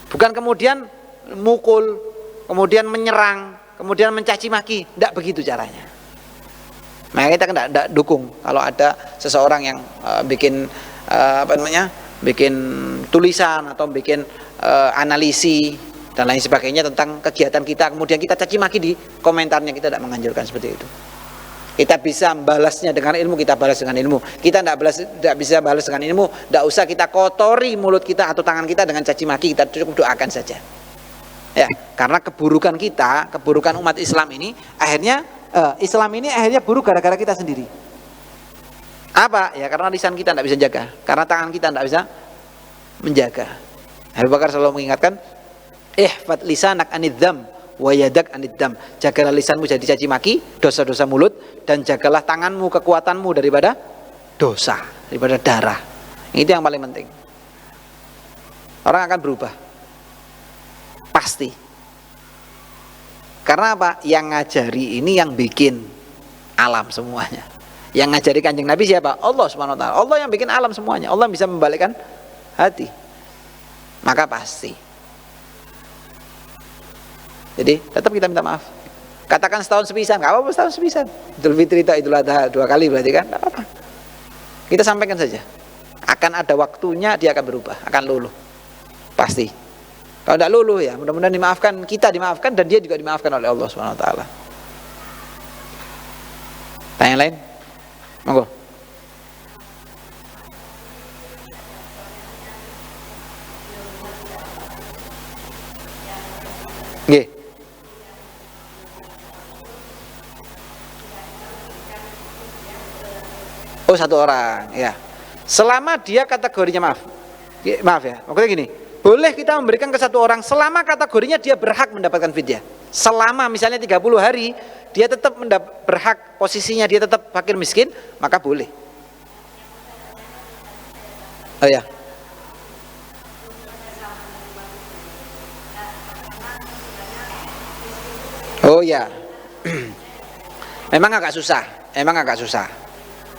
Bukan kemudian mukul, kemudian menyerang, kemudian mencaci maki. Tidak begitu caranya. Maka kita tidak dukung kalau ada seseorang yang bikin bikin tulisan atau bikin analisi dan lain sebagainya tentang kegiatan kita, kemudian kita caci maki di komentarnya. Kita tidak menganjurkan seperti itu. Kita bisa membalasnya dengan ilmu, kita balas dengan ilmu. Kita tidak bisa balas dengan ilmu, tidak usah kita kotori mulut kita atau tangan kita dengan caci maki. Kita cukup doakan saja. Ya, karena keburukan kita, keburukan umat Islam ini akhirnya buruk gara-gara kita sendiri. Apa? Ya karena lisan kita tidak bisa jaga, karena tangan kita tidak bisa menjaga. Abu Bakar selalu mengingatkan, ihfad lisanak anidzam wa yadak aniddam. Jagalah lisanmu jadi caci maki, dosa-dosa mulut, dan jagalah tanganmu, kekuatanmu daripada dosa, daripada darah. Itu yang paling penting. Orang akan berubah. Pasti. Karena apa? Yang ngajari ini yang bikin alam semuanya. Yang ngajari Kanjeng Nabi siapa? Allah Subhanahu wa taala. Allah yang bikin alam semuanya. Allah bisa membalikkan hati. Maka pasti. Jadi tetap kita minta maaf. Katakan setahun sepisan, enggak apa-apa setahun sepisan. Idul Fitri itu Idul Adha 2 kali berarti kan? Enggak apa-apa. Kita sampaikan saja. Akan ada waktunya dia akan berubah, akan luluh. Pasti. Kalau tidak luluh ya mudah-mudahan dimaafkan, kita dimaafkan dan dia juga dimaafkan oleh Allah Subhanahu wa taala. Tanya lain? Monggo. Nggih. Oh, 1 orang, ya. Selama dia kategorinya maaf ya, maksudnya gini, boleh kita memberikan ke 1 orang selama kategorinya dia berhak mendapatkan fidyah. Selama misalnya 30 hari dia tetap berhak, posisinya dia tetap fakir miskin, maka boleh. Oh ya. Oh ya. Memang agak susah.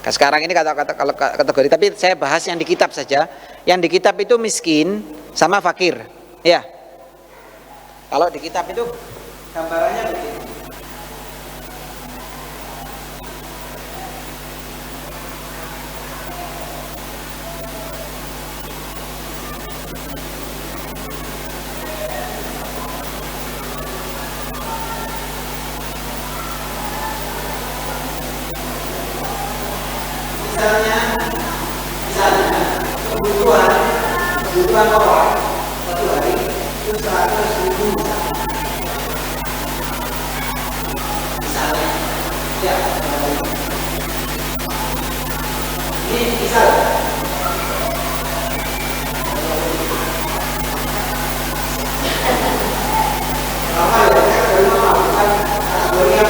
Sekarang ini kata-kata kategori, tapi saya bahas yang di kitab saja. Yang di kitab itu miskin sama fakir. Ya. Kalau di kitab itu gambarannya begini. Misalnya kebutuhan orang satu hari itu 100.000 misalnya, ya ini misal apa ya, dari melakukan kategori yang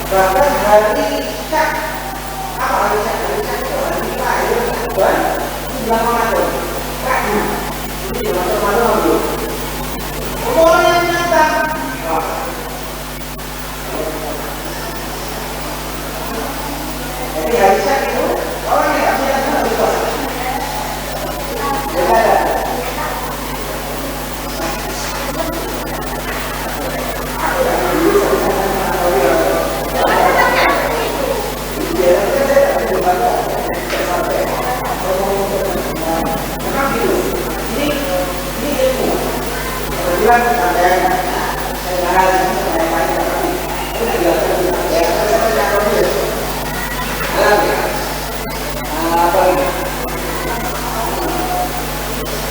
Bahkan hari Cak, apa hari Cak? Hari Cak itu hari lahir bulan Ramadan. Karena ini bulan Ramadan dulu. Orang yang nyata. Jadi hari Cak itu orang yang tidak punya harus puasa.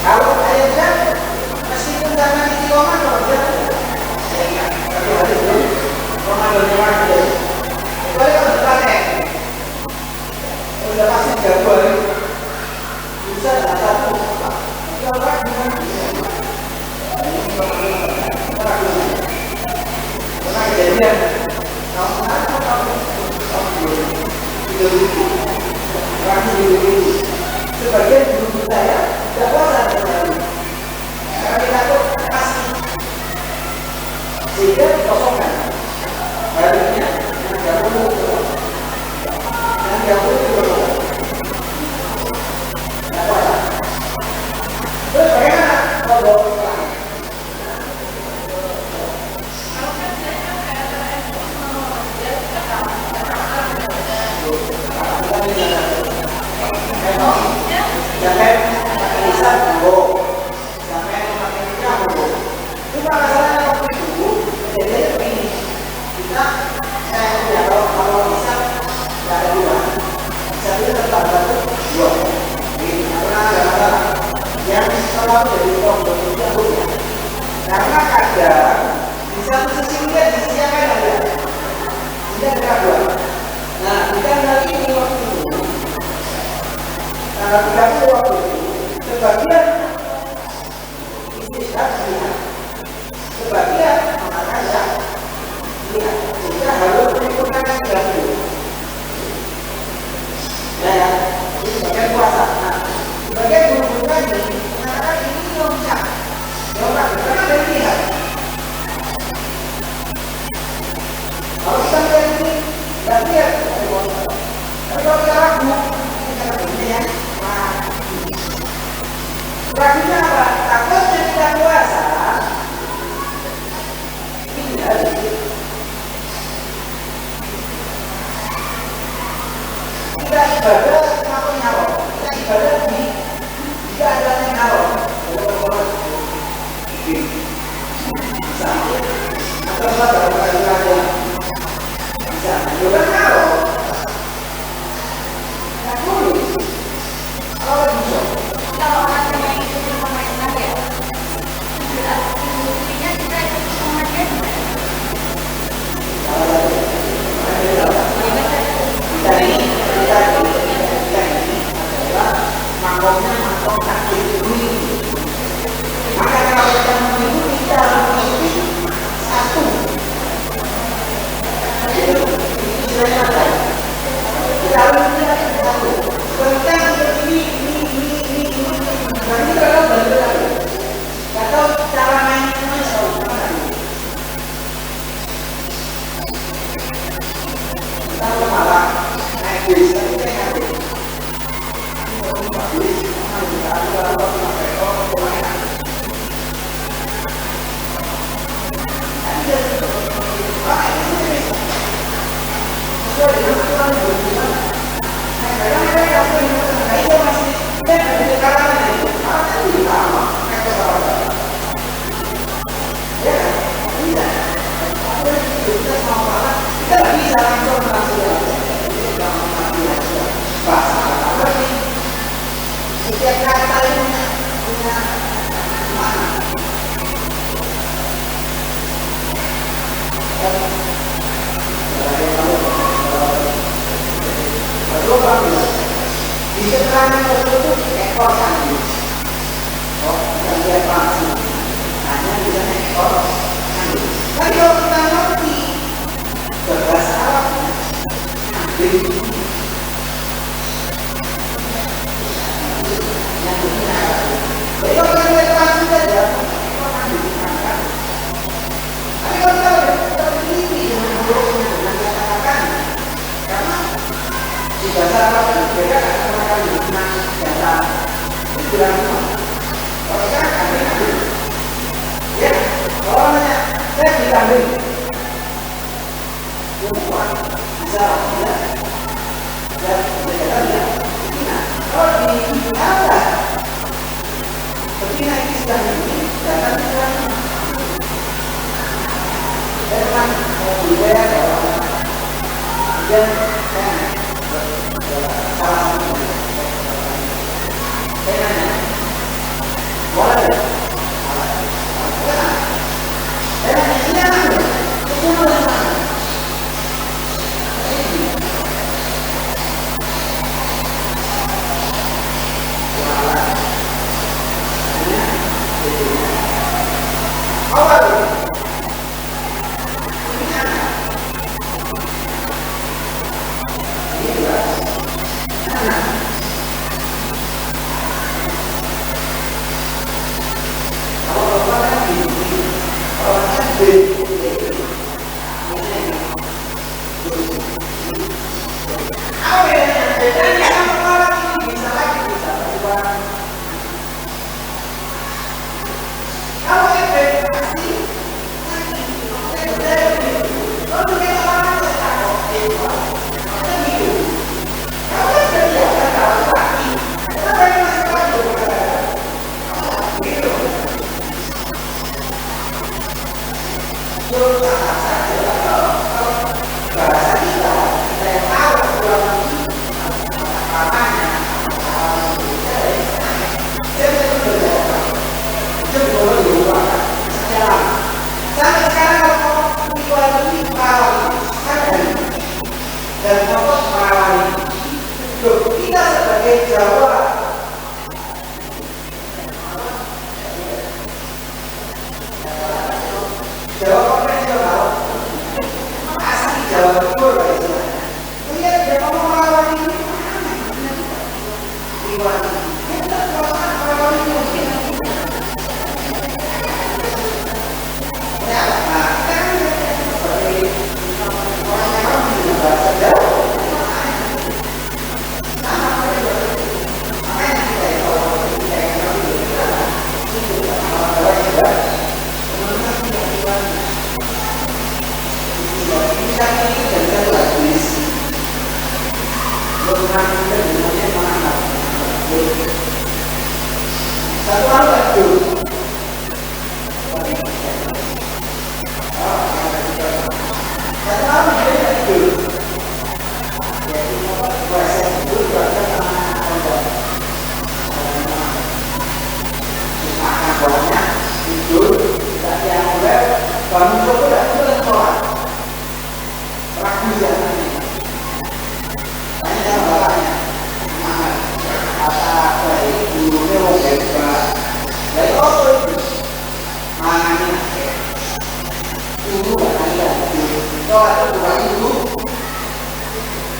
Kalau ayatnya meskipun jangan istiqomah kalau dia tapi hari itu Ramadan yang ada kecuali kalau dipakai udah pasti 3 hari bisa ada satu kalau dengan pernah kejadian tahun sebagian guru saya tidak puasa karena kita tuh pasti sehingga dikosongkan harinya yang dahulu tidak puasa. Terus bagaimana kalau sampai pakai lisan dulu, sampai pakai minyak dulu. Cuma masalahnya waktu itu kejadiannya begini. Saya tidak tahu kalau lisan tidak ada 2. Lisan itu tetap satu 2. Karena ada masalah yang selalu jadi problem itu punya. Karena kadang di satu sisi dia di sisi yang lain ada. Tidak ada 2. Nah, kita lagi ini waktu itu. Nah, dikasih waktu itu, sebagian istirahat lihat, sebagian mengatakan ya lihat, sehingga harus mengikutkan yang dulu. Ya, ini sebagian puasa. Nah, sebagian guru-guru tadi mengatakan ini belum bisa. Orang karena ada lihat. Kalau kita lihat ini, nggak lihat. Tapi kalau kita ragu, kita begini ya. Ragunya apa? Takutnya kita puasa tidak kita ibadah kenapa nyawa? Kita ibadah di tidak ada yang nyawa. Bisa atau sabar ada bisa juga nyawa. Kalau bisa kalau ada yang itu permainan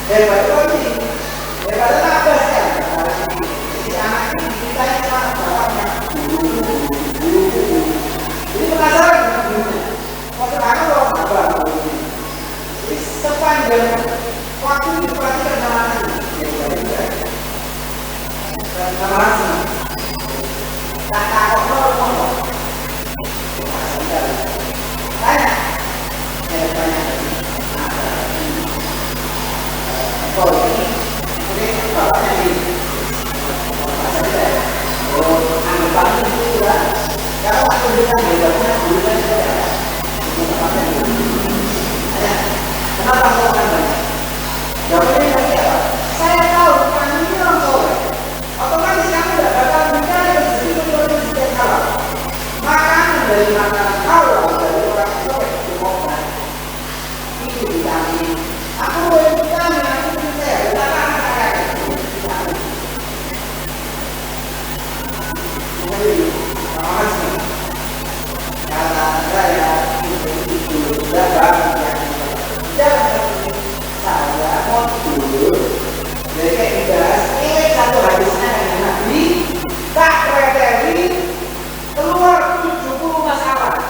daripada polisi, daripada nabas ya. Si anak ini ditanya sama bapaknya, guru. Jadi penasaran dengan gurunya. Waktu anak orang abang gurunya. Jadi sepanjang waktu diperhatikan sama anak ini, sama anak tak takut ngomong. Tanya, saya tanya tadi, kalau ini, kemudian bapaknya ini, anggapan itu lah. Kalau aku bilang hebatnya, bukan saya. Kenapa kau akan banyak? Jawabannya tadi apa? Saya tahu kamu ini orang soleh. Otomatis kamu tidak bakal mencari rezeki untuk setiap halal. Makanan dari makanan halal dari orang soleh itu obat. Itu vitamin. Aku boleh vitamin, aku percaya. Betapa anak saya itu vitamin. Jadi, makasih. Kata saya itu sudah banyak. Jangan saya mau tidur. Jadi kayak dibahas, satu hadisnya yang Nabi tak preteli keluar 70 masalah.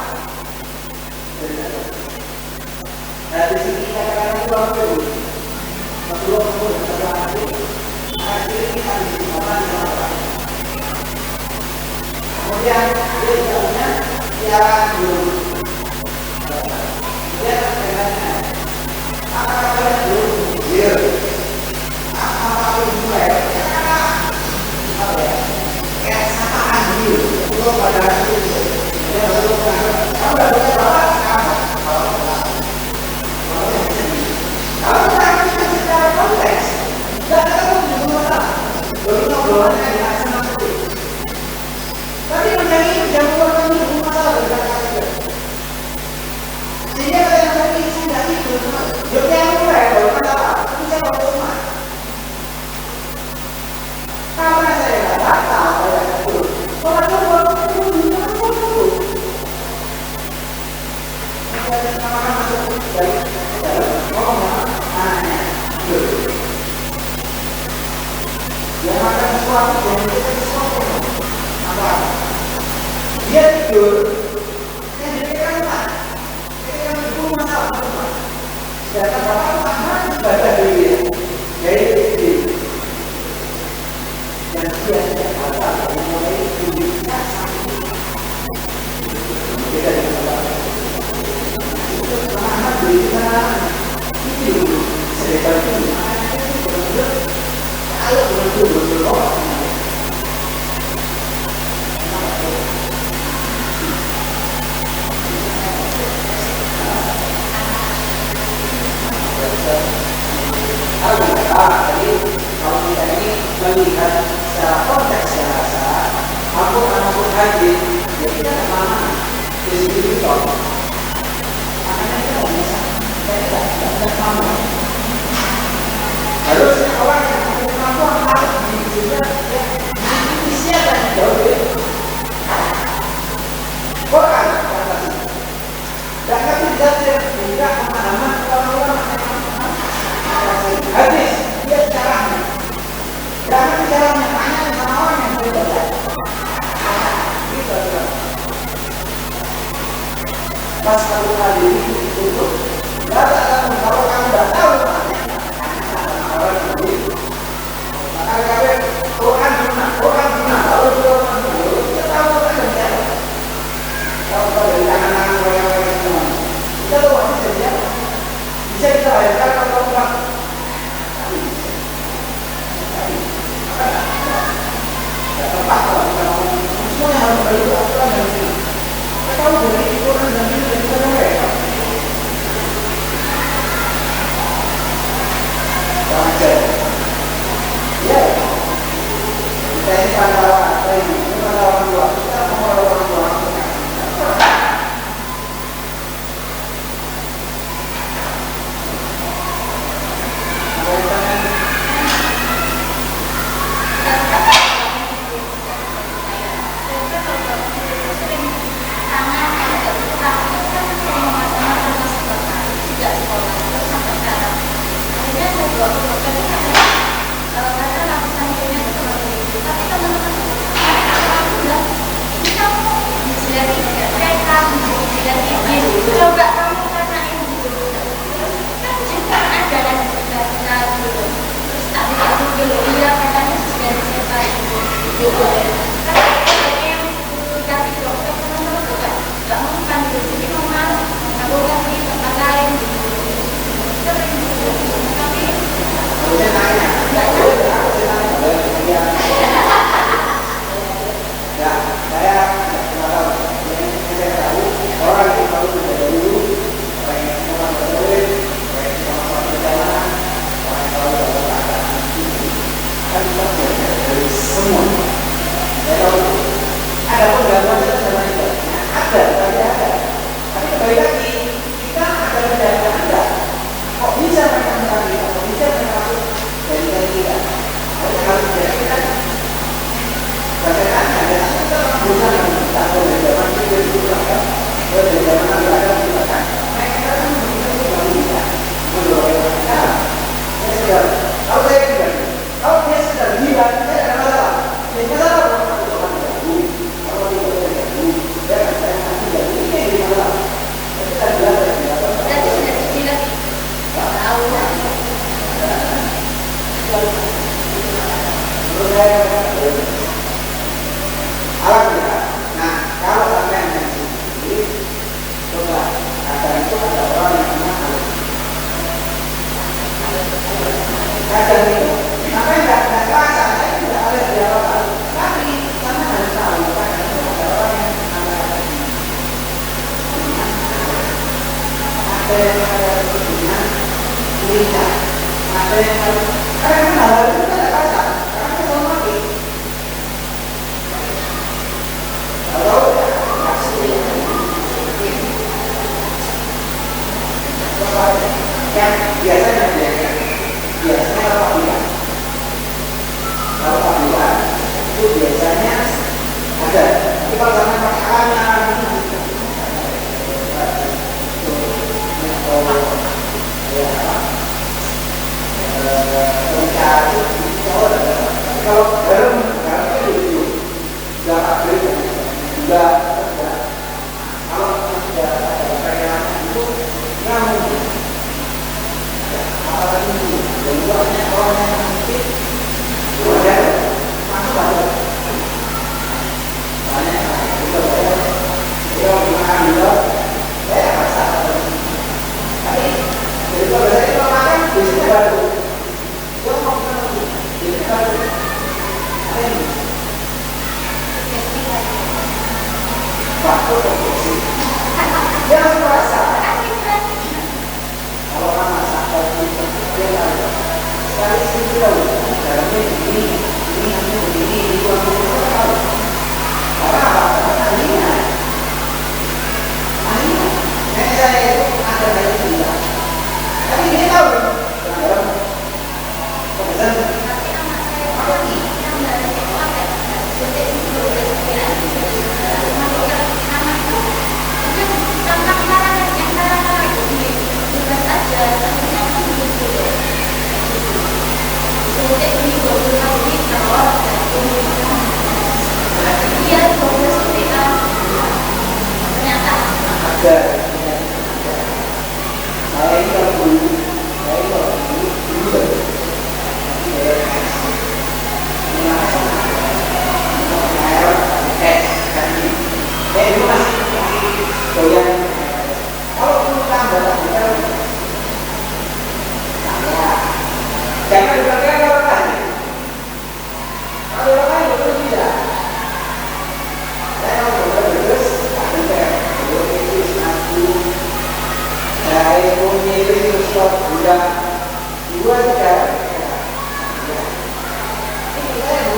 Dari sini kita katakan keluar dulu. Keluar dulu masalah itu. Akhirnya kita disebutkan masalah. Kemudian dia jawabnya siaran dulu. Dia terkenalnya apa kalian dulu mikir apa mulai apa ya kayak sapaan gitu belum pada itu dia belum kamu udah bisa bawa kalau kita secara konteks nggak tahu di mana baru ngobrolannya di sana tapi menjadi jam keluar di rumah saja sehingga saya tadi sudah itu joknya mulai baru kata tapi saya baru rumah karena saya nggak baca saya itu kalau baru ada nama masuk dari ngomong hanya dia makan sesuatu yang kita sesuatu apa dia tidur yang dipikirkan apa sedangkan bapak Muhammad baca diri yaitu istri dan dia tidak baca mulai hidupnya sampai beda dengan bapak itu Muhammad berikan itu sedekat itu kalau betul-betul jadi kalau kita ini melihat secara konteks saya rasa maupun hadis ya kita kemana di sini itu makanya kita nggak bisa kita tidak mampu harusnya orang yang punya kemampuan harus juga ya isinya dan jauh Quran dan kami tidak pemahaman orang-orang hadis dia caranya jangan caranya tanya sama orang yang berbeda gitu pas satu kali itu nggak tahu kalau kamu nggak tahu orang begitu maka kalian Quran sunnah kalau kita tahu kan siapa kalau dari tangan orang semua kita tahu hadis siapa bisa kita bayangkan kalau enggak tidak tepat kalau kita ngomong semuanya harus balik ke aturan dan sini kita tahu dari Quran dan ini dari kita mereka Coba kamu tanyain dulu. Kan juga ada kan cerita-cerita dulu. Terus tak dikasih dulu. Iya katanya sudah siapa itu. Kan katanya yang dikasih dokter teman-teman tuh nggak mempan gitu. Jadi memang aku kasih tempat lain gitu. Sering gitu. Tapi Harusnya nanya. nggak Ya, ya, saya nggak tahu. Yang saya tahu orang yang tahu sudah dulu, orang yang orang berduit, orang yang sama-sama perjalanan, orang yang tahu bahwa keadaan ini akan kita belajar dari semua. Saya tahu ada penggangguan dalam ibadahnya, ada, tapi ada. Tapi kembali lagi kita akan menjaga Anda. Kok bisa mereka mencari kita? Kok bisa mereka masuk dari kita? Harus kita bagaimana ada kita berusaha kita dari zaman itu dilakukan dari zaman dilakukan mereka kan bisa menurut saya sudah kalau saya tidak kalau dia sudah gila saya ada masalah dia masalah kalau dia tidak dia akan saya nanti jadi ini masalah kita bilang nanti sudah gila tahu lah. menurut saya alam kita. Nah, kalau sampai yang sendiri, coba kata itu ada orang yang namanya kadang itu sampai nggak kerasa, saya tidak ada di apa tapi sama harus tahu kadang itu ada orang yang namanya ada yang ada kemudian lihat, ada yang harus karena hal itu tidak kerasa, karena kita mau mati. Kalau yang biasanya kalau panggilan itu biasanya ada itu karena makanan kalau garam itu juga beli juga kalau tidak ada perayaan itu namun apalagi itu dan juga orang yang mungkin ada masuk banyak kita bayar dia makan juga saya rasa tapi dari kalau saya itu makan biasanya baru dia mau makan lagi biasanya baru ada ini waktu produksi dia langsung merasa kalau orang masak kopi dia lalu sekali sendiri dalamnya begini ini hanya begini itu aku tahu karena apa? Karena ahlinya nenek saya itu ada dari dia tapi dia tahu dalam pemesan apa ini ada saya ini kalau dulu saya dulu masih goyang kalau dulu tambah saya jangan dipakai kalau tadi kalau orang lain betul tidak saya mau terus ada saya punya itu stop sudah dua tiga ini saya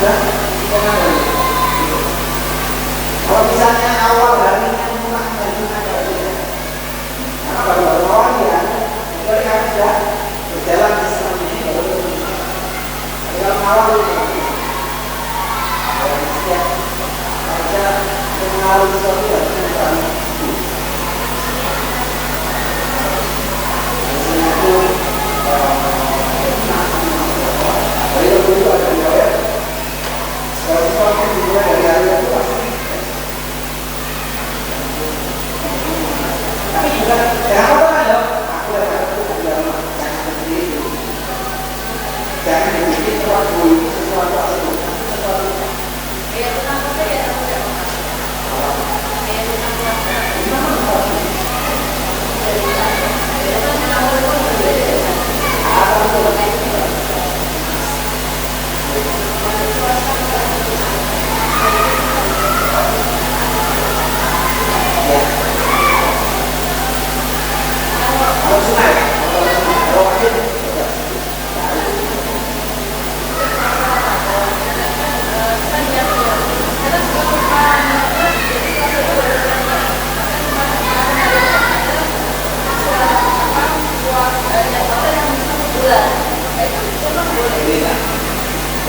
sudah hitungan dari itu. Kalau misalnya awal harinya murah bagi ada ya. Karena baru-baru awal ya, jadi kami sudah berjalan di selama ini baru bisa. Tapi kalau awal itu, kalau setiap ada mengalami sesuatu yang tidak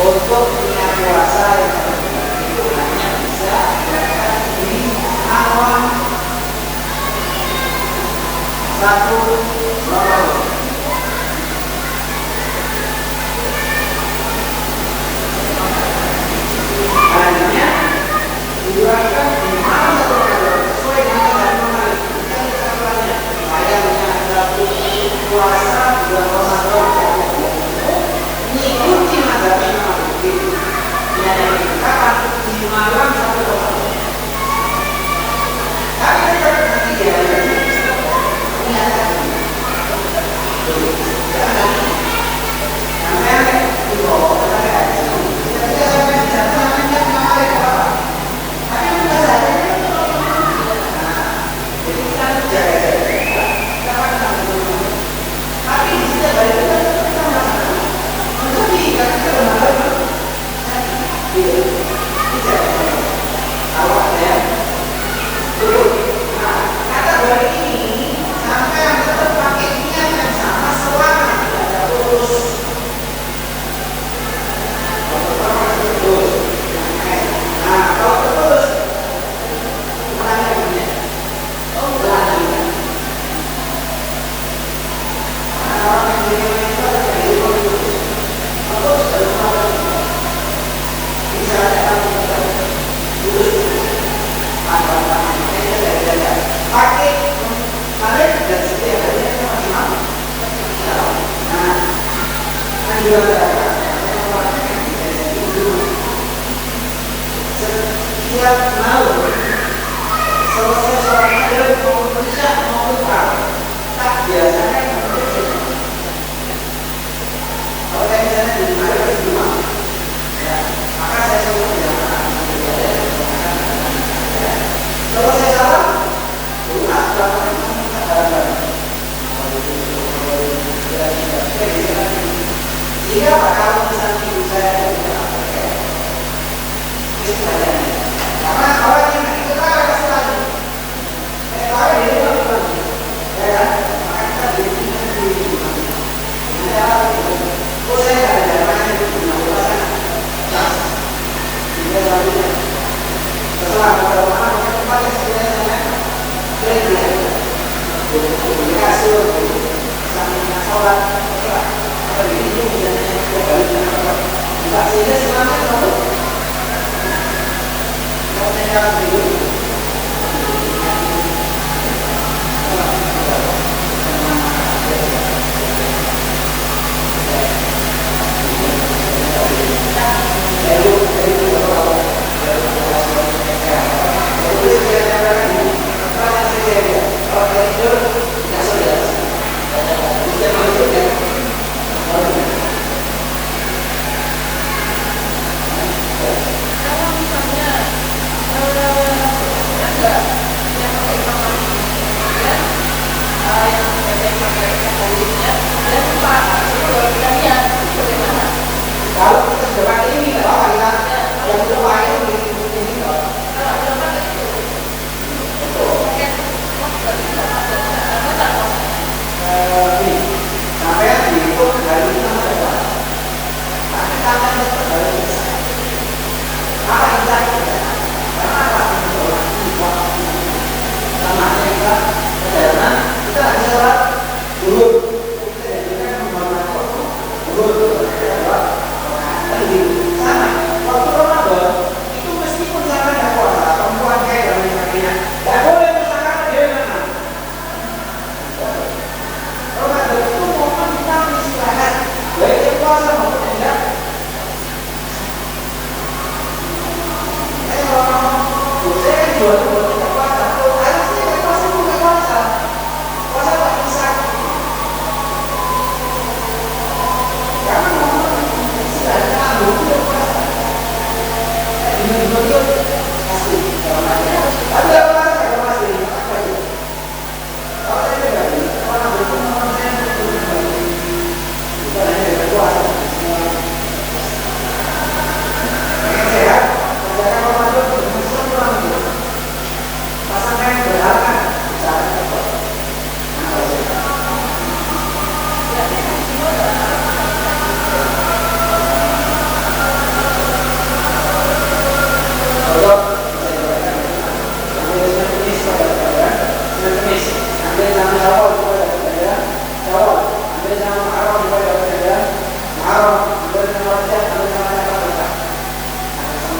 untuk punya puasa yang itu hanya bisa di awal 1 Ramadan. Hanya dibuatkan di malam 1 Ramadan sesuai dengan hari kemarin. Kita caranya bayarnya adalah puasa bulan Ramadan. Mengikuti mazhab Imam Malik yang dikatakan di malam 1 Ramadan. Tapi tetap nanti dia niatkan. Sampai di bawah ada. Kita sampai di sana namanya Imam Malik apa? Tapi mazhabnya jadi kita jaga-jaga. Tapi di sini balik kita masalah. Tapi kalau kita bermalam awalnya turun. Nah, kata dari ini sampai yang tetap pakai niat yang sama selama tidak ada putus. Nah, kalau terus ulangi. Orang yang itu pakai kalian dan setiap harinya maksimal. Nah, kan juga setiap malam selesai sholat maghrib maupun isya maupun tak biasanya kalau saya misalnya di maghrib di rumah, ya, maka saya selalu menjalankan. Kalau saya salah, lunas belakang sehingga kalau misalnya ibu saya karena awalnya itu kan ada kesalahan. Saya tahu dia bukan, ya kan? Maka kita bikin di rumah. Oh saya nggak ada jalannya itu punya ulasan. Dia selalu setelah berapa tempat yang sebenarnya komunikasi sambil sholat apa ini misalnya tidak sehingga semangat tahu mau tinggal dulu Kalau misalnya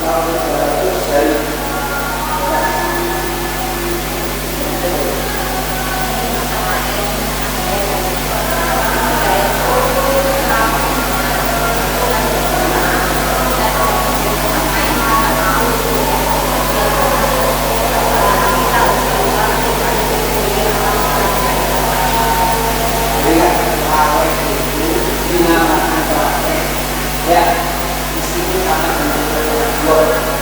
tahun 200 hari. Dinamakan praktek, ya meskipun sama dengan berbuat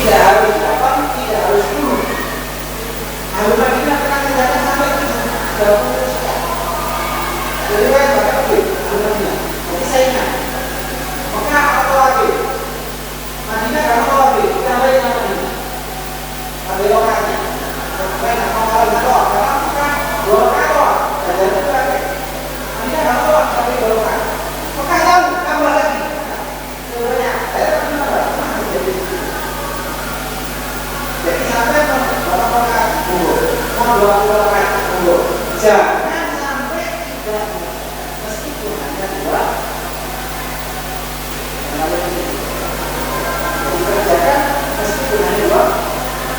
tidak harus dapat, tidak harus dulu. Harus kita pernah kerjakan sampai 30 sekian. Jadi kan bapak duit, harusnya. Jadi saya ingat. Maka apa lagi? Madinah kan apa lagi? Kita balik ke Madinah. Tapi lokasinya. Sampai nak mau kalau maka dua kali saja berarti. Madinah kan apa? Tapi dua kali. Maka tahu tambah lagi. Sebenarnya saya pernah jadi sampai bapak mau 20 kali tunggu. Jangan sampai tidak meskipun hanya dua. Dikerjakan meskipun hanya dua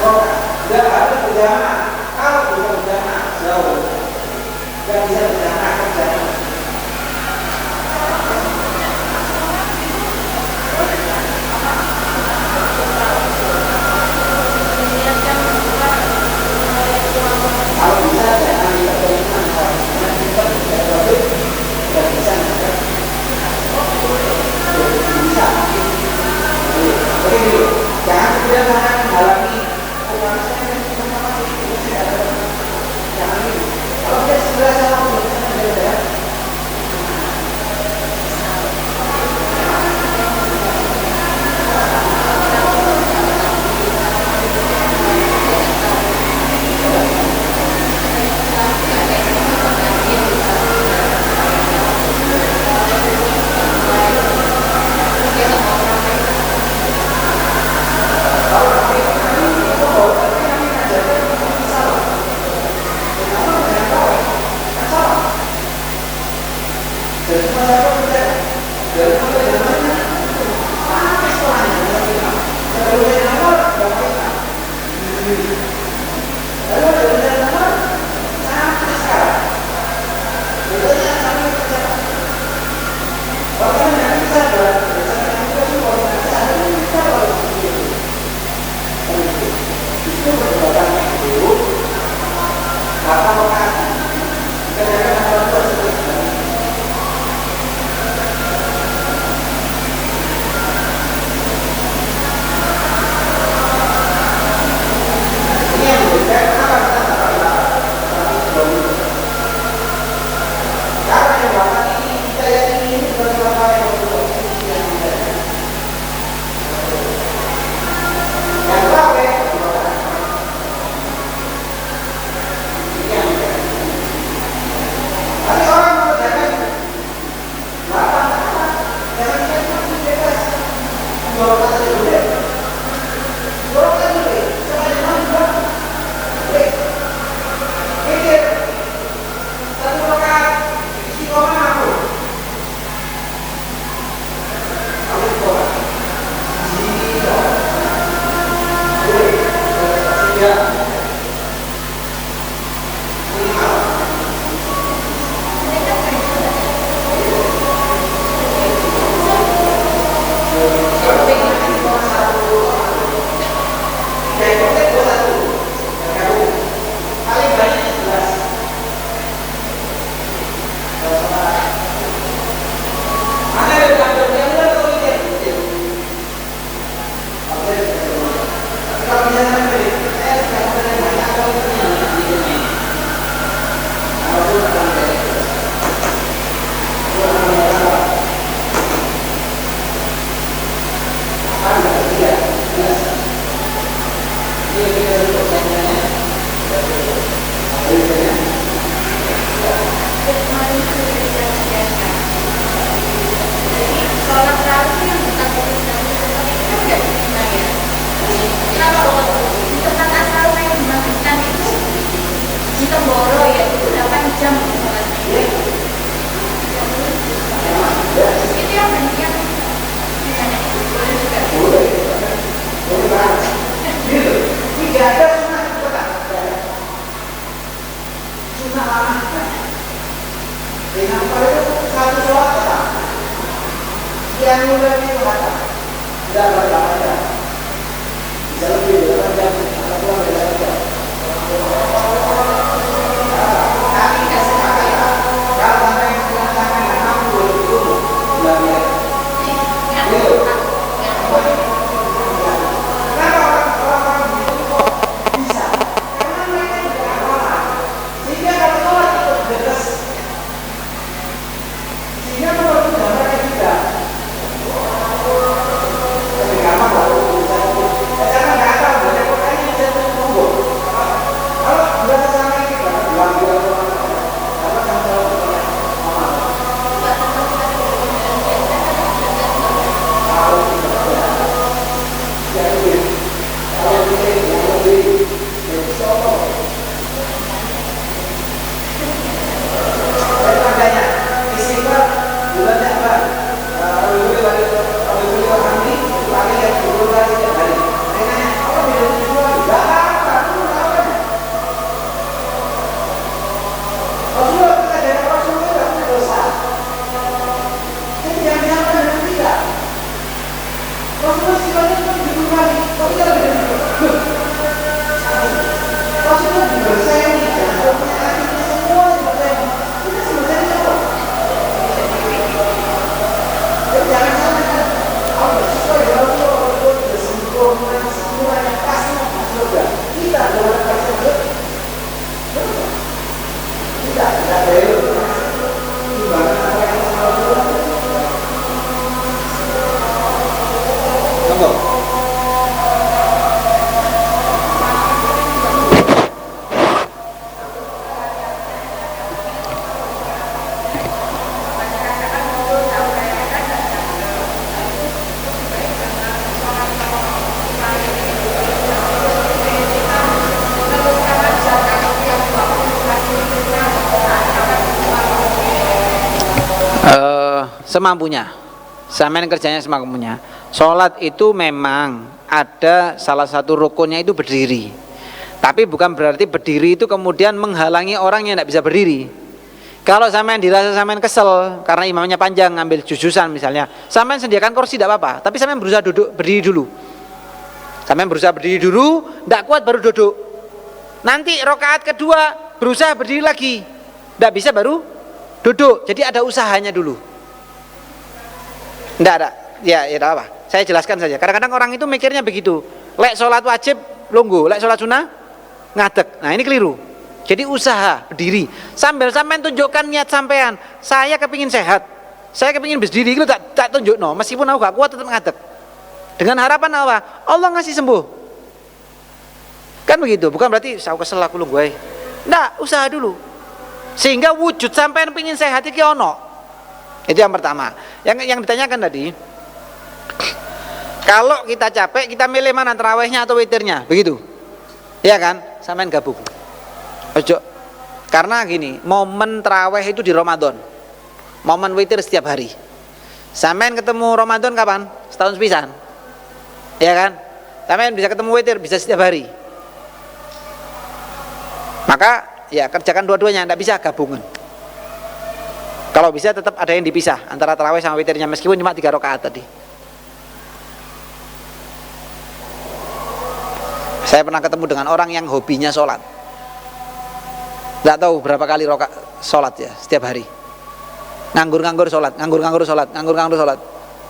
program. Tidak harus berjamaah. Kalau bisa berjamaah jauh. Tidak bisa berjamaah kerjaan. Kalau bisa jangan dikerjakan banyak. Dengan itu satu sholat tetap. Yang mulai itu kata, tidak berapa jam. Bisa lebih berapa jam, atau kurang berapa jam. Kami kasih pakai. Kalau sampai mengatakan 60 dulu, sudah biar. Itu. Kenapa orang-orang begitu kok bisa? Karena mereka tidak amal. Sehingga kalau sholat itu beres, sehingga kalau sudah mereka tidak. Lebih gampang lah bisa. Jangan nggak tahu banyak orang yang bisa tunggu. Kalau sudah sampai kita bilang apa sama semampunya. Sampean kerjanya semampunya. Sholat itu memang ada salah satu rukunnya itu berdiri. Tapi bukan berarti berdiri itu kemudian menghalangi orang yang tidak bisa berdiri. Kalau sampean dirasa sampean kesel karena imamnya panjang ngambil jujusan misalnya, sampean sediakan kursi tidak apa-apa, tapi sampean berusaha berdiri dulu. Sampean berusaha berdiri dulu, tidak kuat baru duduk. Nanti rakaat kedua berusaha berdiri lagi, tidak bisa baru duduk. Jadi ada usahanya dulu. Tidak ada, ya tidak apa. Saya jelaskan saja. Kadang-kadang orang itu mikirnya begitu. Lek sholat wajib lungguh, lek sholat sunnah ngadeg. Nah ini keliru. Jadi usaha berdiri. Sambil sampean tunjukkan niat sampean. Saya kepingin sehat. Saya kepingin berdiri. Itu tak tunjuk no. Meskipun aku gak kuat tetap ngadeg. Dengan harapan apa? Allah ngasih sembuh. Kan begitu. Bukan berarti saya kesel aku lungguh. Nggak, usaha dulu. Sehingga wujud sampean pingin sehat iki ono. Itu yang pertama. Yang ditanyakan tadi, kalau kita capek, kita milih mana tarawihnya atau witirnya, begitu? Iya kan? Sampean gabung. Ojo. Karena gini, momen tarawih itu di Ramadan. Momen witir setiap hari. Sampean ketemu Ramadan kapan? Setahun sepisan. Iya kan? Sampean bisa ketemu witir bisa setiap hari. Maka ya kerjakan dua-duanya, tidak bisa gabungan. Kalau bisa tetap ada yang dipisah antara tarawih sama witirnya meskipun cuma 3 rakaat tadi. Saya pernah ketemu dengan orang yang hobinya sholat. Tidak tahu berapa kali sholat ya setiap hari. Nganggur-nganggur sholat, nganggur-nganggur sholat, nganggur-nganggur sholat.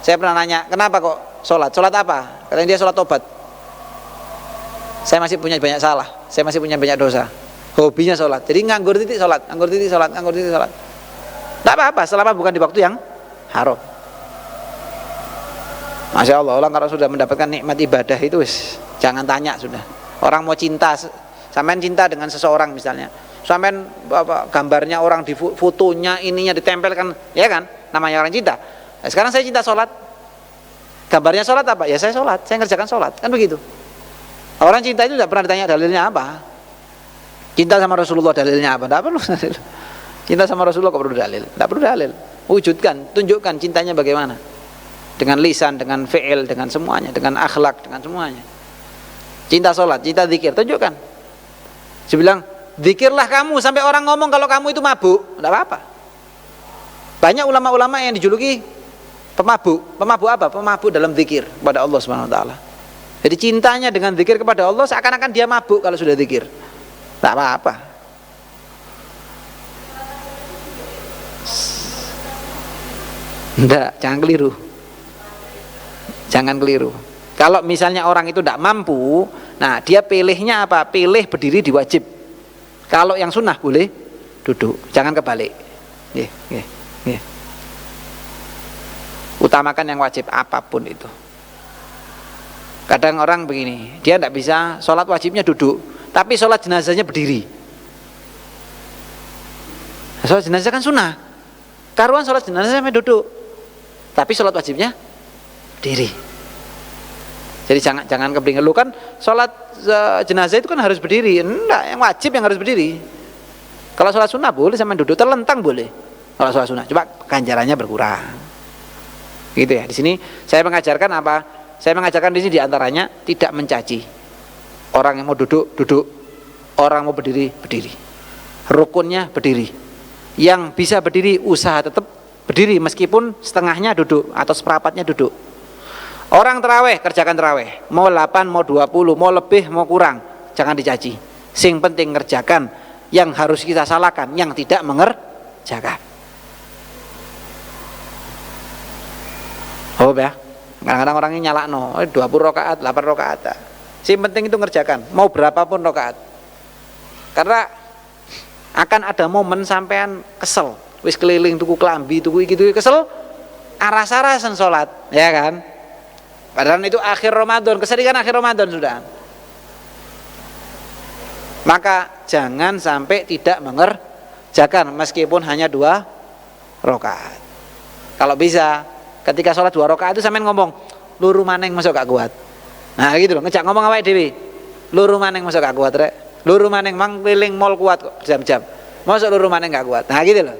Saya pernah nanya, kenapa kok sholat? Sholat apa? Katanya dia sholat tobat. Saya masih punya banyak salah, saya masih punya banyak dosa. Hobinya sholat, jadi nganggur titik sholat, nganggur titik sholat, nganggur titik sholat. Tidak apa-apa selama bukan di waktu yang haram. Masya Allah, orang kalau sudah mendapatkan nikmat ibadah itu jangan tanya sudah. Orang mau cinta, sampean cinta dengan seseorang misalnya, sampean gambarnya orang di fotonya ininya ditempelkan, ya kan? Namanya orang cinta. Nah, sekarang saya cinta sholat, gambarnya sholat apa? Ya saya sholat, saya ngerjakan sholat, kan begitu. Orang cinta itu tidak pernah ditanya dalilnya apa. Cinta sama Rasulullah dalilnya apa? Tidak perlu dalil. Cinta sama Rasulullah kok perlu dalil? Tidak perlu dalil. Wujudkan, tunjukkan cintanya bagaimana. Dengan lisan, dengan fi'il, dengan semuanya, dengan akhlak, dengan semuanya. Cinta sholat, cinta zikir, tunjukkan. Dia bilang, Zikirlah kamu sampai orang ngomong kalau kamu itu mabuk, enggak apa-apa. Banyak ulama-ulama yang dijuluki pemabuk. Pemabuk apa? Pemabuk dalam zikir kepada Allah Subhanahu wa taala. Jadi cintanya dengan zikir kepada Allah seakan-akan dia mabuk kalau sudah zikir. Enggak apa-apa. Enggak, jangan keliru. Jangan keliru. Kalau misalnya orang itu tidak mampu, nah dia pilihnya apa? Pilih berdiri di wajib. Kalau yang sunnah boleh duduk, jangan kebalik. Utamakan yang wajib apapun itu. Kadang orang begini, dia tidak bisa sholat wajibnya duduk, tapi sholat jenazahnya berdiri. Sholat jenazah kan sunnah. Karuan sholat jenazah sampai duduk, tapi sholat wajibnya berdiri. Jadi jangan kebingungan, lu kan sholat jenazah itu kan harus berdiri. Enggak, yang wajib yang harus berdiri. Kalau sholat sunnah boleh sampai duduk, terlentang boleh. Kalau sholat sunnah, coba ganjarannya berkurang. Gitu ya. Di sini saya mengajarkan apa? Saya mengajarkan di sini diantaranya tidak mencaci. Orang yang mau duduk, duduk. Orang mau berdiri, berdiri. Rukunnya berdiri. Yang bisa berdiri usaha tetap berdiri meskipun setengahnya duduk atau seperempatnya duduk. Orang terawih, kerjakan terawih. Mau 8, mau 20, mau lebih, mau kurang, jangan dicaci. Sing penting ngerjakan. Yang harus kita salahkan, yang tidak mengerjakan. Oh ya, kadang-kadang orangnya nyalakno, 20 rakaat, 8 rakaat. Sing penting itu ngerjakan, mau berapapun rakaat. Karena akan ada momen sampean kesel, wis keliling tuku klambi, tuku iki tuku kesel, aras-arasan sholat, ya kan? Padahal itu akhir Ramadan, keseringan akhir Ramadan sudah. Maka jangan sampai tidak mengerjakan meskipun hanya 2 rakaat. Kalau bisa, ketika sholat 2 rakaat itu sampean ngomong, luru maneng masuk gak kuat. Nah gitu loh, ngejak ngomong awake dhewe. Luru maneng masuk gak kuat rek. Luru maneng mang keliling mall kuat kok jam-jam. Masuk luru maneng gak kuat. Nah gitu loh.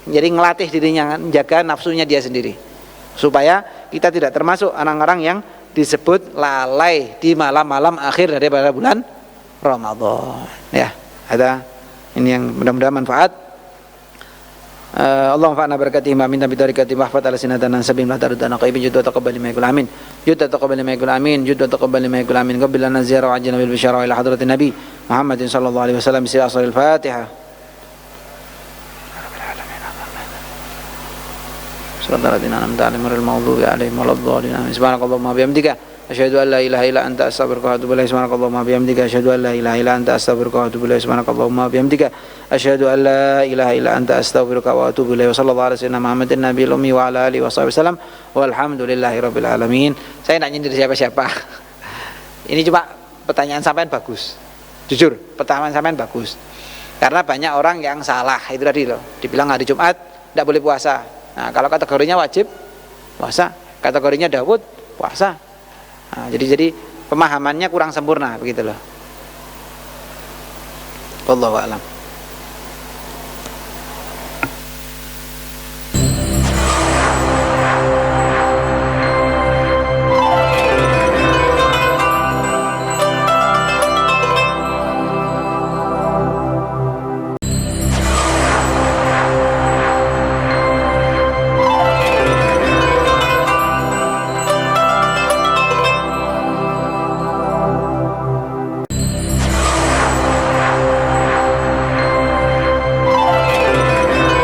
Jadi ngelatih dirinya, menjaga nafsunya dia sendiri. Supaya kita tidak termasuk orang-orang yang disebut lalai di malam-malam akhir daripada bulan Ramadan. Ya, ada ini yang mudah-mudahan manfaat. Allahumma fa'na barakatihi ma minna bitarikati mahfat ala sinatan sabim la tarudana qaibin judwa taqabbal ma yakul amin judwa taqabbal ma yakul amin judwa taqabbal ma yakul amin qabila nazira wa ajna bil bishara ila hadratin nabi Muhammadin sallallahu alaihi wasallam bi asril Fatihah. Sallallahu alaihi maghdubi alaihim waladdallin. Subhanakallahumma bihamdika asyhadu an la ilaha illa anta astaghfiruka wa atubu ilaik. Subhanakallahumma bihamdika asyhadu an la ilaha illa anta astaghfiruka wa atubu ilaik. Subhanakallahumma bihamdika asyhadu an la ilaha illa anta astaghfiruka wa atubu ilaik. Sallallahu alaihi wasallam Muhammadin nabiyil ummi wa ala alihi wasallam. Walhamdulillahirabbil alamin. Saya enggak nyindir siapa-siapa. Ini cuma pertanyaan sampean bagus. Jujur, pertanyaan sampean bagus. Karena banyak orang yang salah itu tadi loh. Dibilang hari Jumat enggak boleh puasa. Nah, kalau kategorinya wajib puasa, kategorinya Daud puasa. Nah, jadi pemahamannya kurang sempurna begitu loh. Wallahu a'lam.